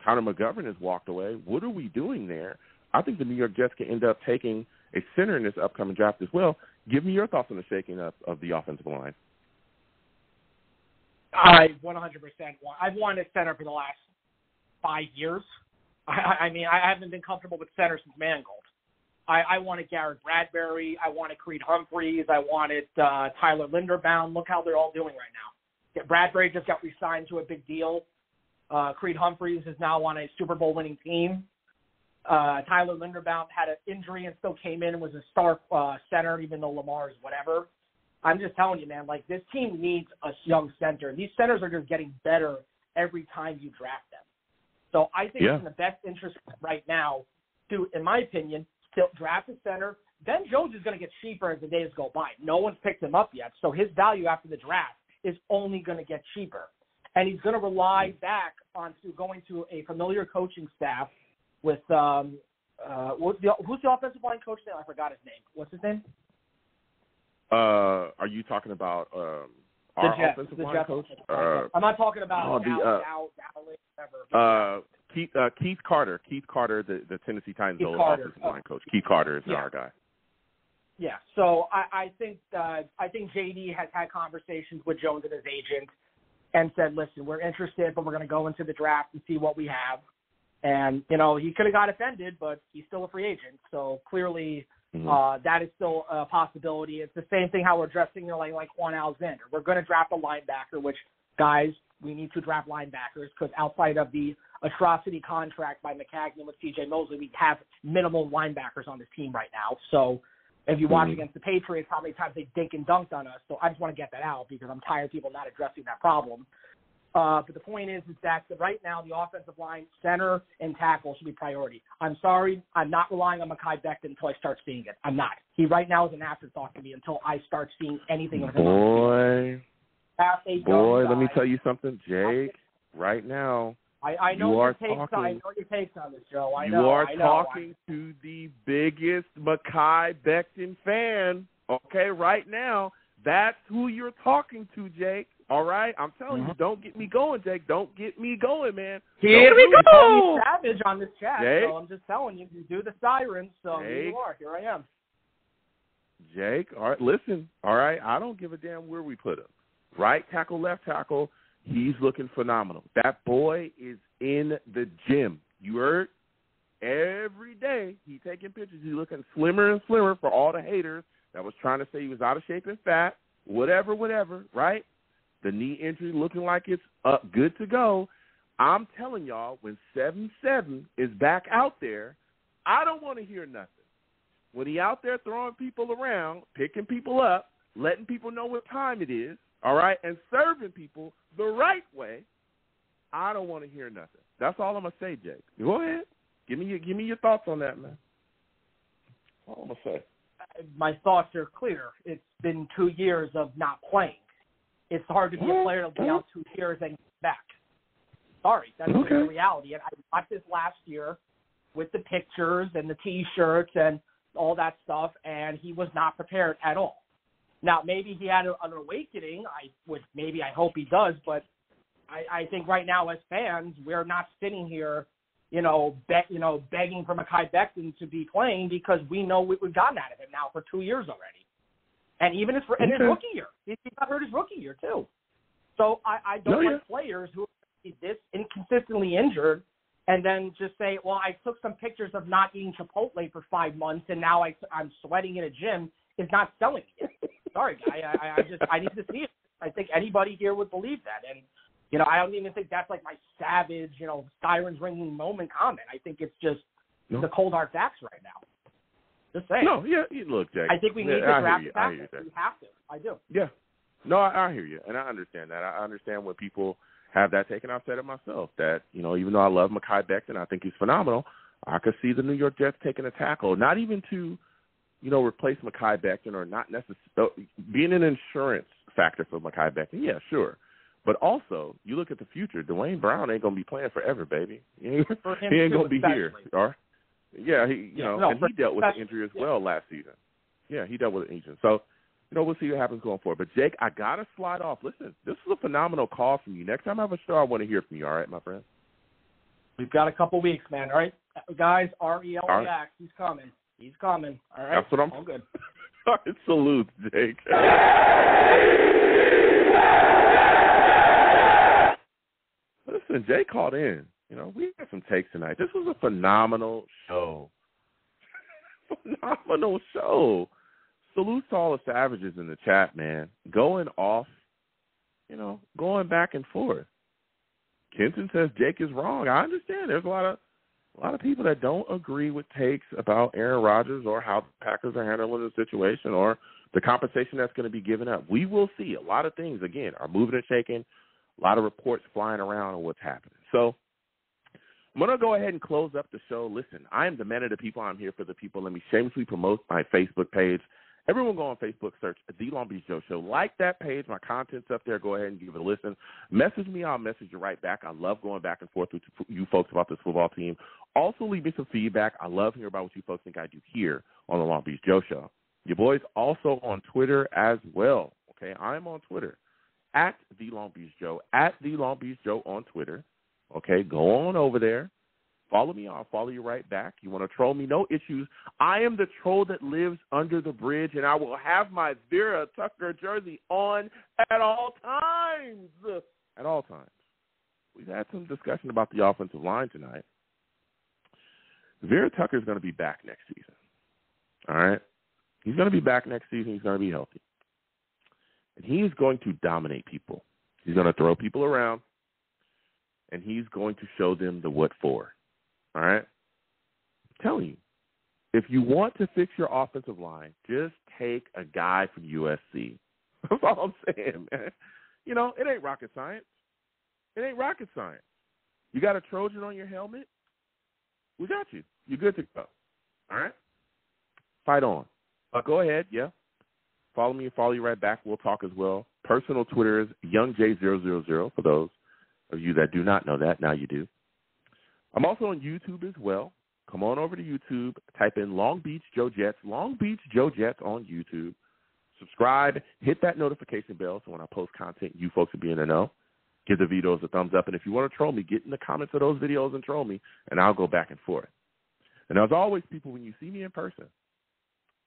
Connor McGovern has walked away. What are we doing there? I think the New York Jets can end up taking a center in this upcoming draft as well. Give me your thoughts on the shaking up of the offensive line. I 100% I've wanted center for the last 5 years. I mean, I haven't been comfortable with center since Mangold. I wanted Garrett Bradbury. I wanted Creed Humphreys. I wanted Tyler Linderbaum. Look how they're all doing right now. Bradbury just got re-signed to a big deal. Creed Humphreys is now on a Super Bowl winning team. Tyler Linderbaum had an injury and still came in and was a star center, even though Lamar's whatever. I'm just telling you, man, like this team needs a young center. These centers are just getting better every time you draft them. So I think it's in the best interest right now to, in my opinion, still draft a center. Ben Jones is going to get cheaper as the days go by. No one's picked him up yet, so his value after the draft is only going to get cheaper. And he's going to rely back on going to a familiar coaching staff with who's the offensive line coach now? I forgot his name. What's his name? Are you talking about our offensive line coach? I'm not talking about whatever. Keith Carter. Keith Carter, the Tennessee Titans old offensive line coach. Keith Carter is our guy. Yeah. So I think JD has had conversations with Jones and his agent and said, listen, we're interested, but we're going to go into the draft and see what we have. And, you know, he could have got offended, but he's still a free agent. So clearly that is still a possibility. It's the same thing how we're dressing like Quan Alexander. We're going to draft a linebacker, which, guys, we need to draft linebackers because outside of the atrocity contract by McCagnon with C.J. Mosley, we have minimal linebackers on this team right now. So if you watch against the Patriots, how many times they dink and dunked on us. So I just want to get that out because I'm tired of people not addressing that problem. But the point is that right now the offensive line, center, and tackle should be priority. I'm sorry, I'm not relying on Mekhi Becton until I start seeing it. I'm not. He right now is an afterthought to me until I start seeing anything of him. Boy, let me tell you something, Jake. Right now, I know your takes on this, Joe. You are talking to the biggest Mekhi Becton fan. Okay, right now, that's who you're talking to, Jake. All right? I'm telling you, don't get me going, Jake. Don't get me going, man. Here we go. Savage on this chat, Jake. So I'm just telling you, you do the sirens, so here you are. Here I am. Jake, all right, listen. All right, I don't give a damn where we put him. Right tackle, left tackle, he's looking phenomenal. That boy is in the gym. You heard? Every day he's taking pictures. He's looking slimmer and slimmer for all the haters that was trying to say he was out of shape and fat, whatever, right? The knee injury looking like it's good to go. I'm telling y'all, when 7-7 is back out there, I don't want to hear nothing. When he out there throwing people around, picking people up, letting people know what time it is, all right, and serving people the right way, I don't want to hear nothing. That's all I'm going to say, Jake. Go ahead. Give me your thoughts on that, man. That's all I'm going to say. My thoughts are clear. It's been 2 years of not playing. It's hard to be a player to be out 2 years and get back. Sorry, that's the reality. And I watched this last year with the pictures and the T-shirts and all that stuff, and he was not prepared at all. Now, maybe he had an awakening. I hope he does, but I think right now as fans, we're not sitting here, begging for Mekhi Becton to be playing because we know we've gotten out of him now for 2 years already. And even his rookie year. He got hurt his rookie year, too. So I don't like players who are this inconsistently injured and then just say, well, I took some pictures of not eating Chipotle for 5 months and now I'm sweating in a gym is not selling me. Sorry, I need to see it. I think anybody here would believe that. And, I don't even think that's like my savage, sirens ringing moment comment. I think it's just the cold hard facts right now. Just saying. No, look, Jake. I think we need to draft the facts. We have to. I do. Yeah. No, I hear you, and I understand that. I understand when people have that taken. I've said it myself that, even though I love Mekhi Becton, I think he's phenomenal, I could see the New York Jets taking a tackle, not even to, replace Mekhi Becton or not necessarily being an insurance factor for Mekhi Becton. Yeah, sure. But also, you look at the future, Dwayne Brown ain't going to be playing forever, baby. He ain't going to be here. Or, yeah, he dealt with the injury as well last season. Yeah, he dealt with an injury. So, we'll see what happens going forward. But, Jake, I got to slide off. Listen, this is a phenomenal call from you. Next time I have a show, I want to hear from you, all right, my friend? We've got a couple weeks, man, all right? Guys, RELAX, he's coming. He's coming, all right? That's what I'm... All good. All right, salute, Jake. Listen, Jay called in. We had some takes tonight. This was a phenomenal show. Phenomenal show. Salute to all the savages in the chat, man. Going off, going back and forth. Kenton says Jake is wrong. I understand. There's a lot a lot of people that don't agree with takes about Aaron Rodgers or how the Packers are handling the situation or the compensation that's going to be given up. We will see. A lot of things, again, are moving and shaking, a lot of reports flying around on what's happening. So I'm going to go ahead and close up the show. Listen, I am the man of the people. I'm here for the people. Let me shamelessly promote my Facebook page. Everyone go on Facebook, search The Long Beach Joe Show. Like that page. My content's up there. Go ahead and give it a listen. Message me. I'll message you right back. I love going back and forth with you folks about this football team. Also, leave me some feedback. I love hearing about what you folks think I do here on The Long Beach Joe Show. Your boy's also on Twitter as well. Okay, I'm on Twitter at The Long Beach Joe, at The Long Beach Joe on Twitter. Okay, go on over there. Follow me. I'll follow you right back. You want to troll me? No issues. I am the troll that lives under the bridge, and I will have my Vera Tucker jersey on at all times. At all times. We've had some discussion about the offensive line tonight. Vera Tucker is going to be back next season. All right? He's going to be back next season. He's going to be healthy. And he's going to dominate people. He's going to throw people around, and he's going to show them the what for. All right? I'm telling you, if you want to fix your offensive line, just take a guy from USC. That's all I'm saying, man. You know, it ain't rocket science. It ain't rocket science. You got a Trojan on your helmet? We got you. You're good to go. All right? Fight on. Go ahead, yeah. Follow me and follow you right back. We'll talk as well. Personal Twitter is YoungJ000 for those of you that do not know that. Now you do. I'm also on YouTube as well. Come on over to YouTube. Type in Long Beach Joe Jets. Long Beach Joe Jets on YouTube. Subscribe. Hit that notification bell so when I post content, you folks will be in the know. Give the videos a thumbs up. And if you want to troll me, get in the comments of those videos and troll me, and I'll go back and forth. And as always, people, when you see me in person,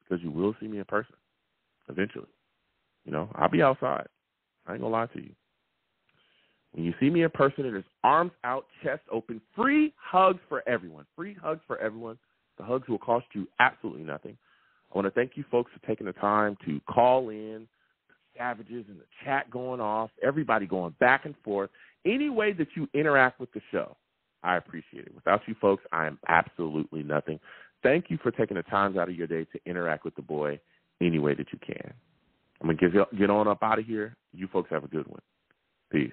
because you will see me in person eventually, you know, I'll be outside. I ain't going to lie to you. When you see me in person, it is arms out, chest open, free hugs for everyone. Free hugs for everyone. The hugs will cost you absolutely nothing. I want to thank you folks for taking the time to call in, savages in the chat going off, everybody going back and forth. Any way that you interact with the show, I appreciate it. Without you folks, I am absolutely nothing. Thank you for taking the time out of your day to interact with the boy any way that you can. I'm going to get on up out of here. You folks have a good one. Peace.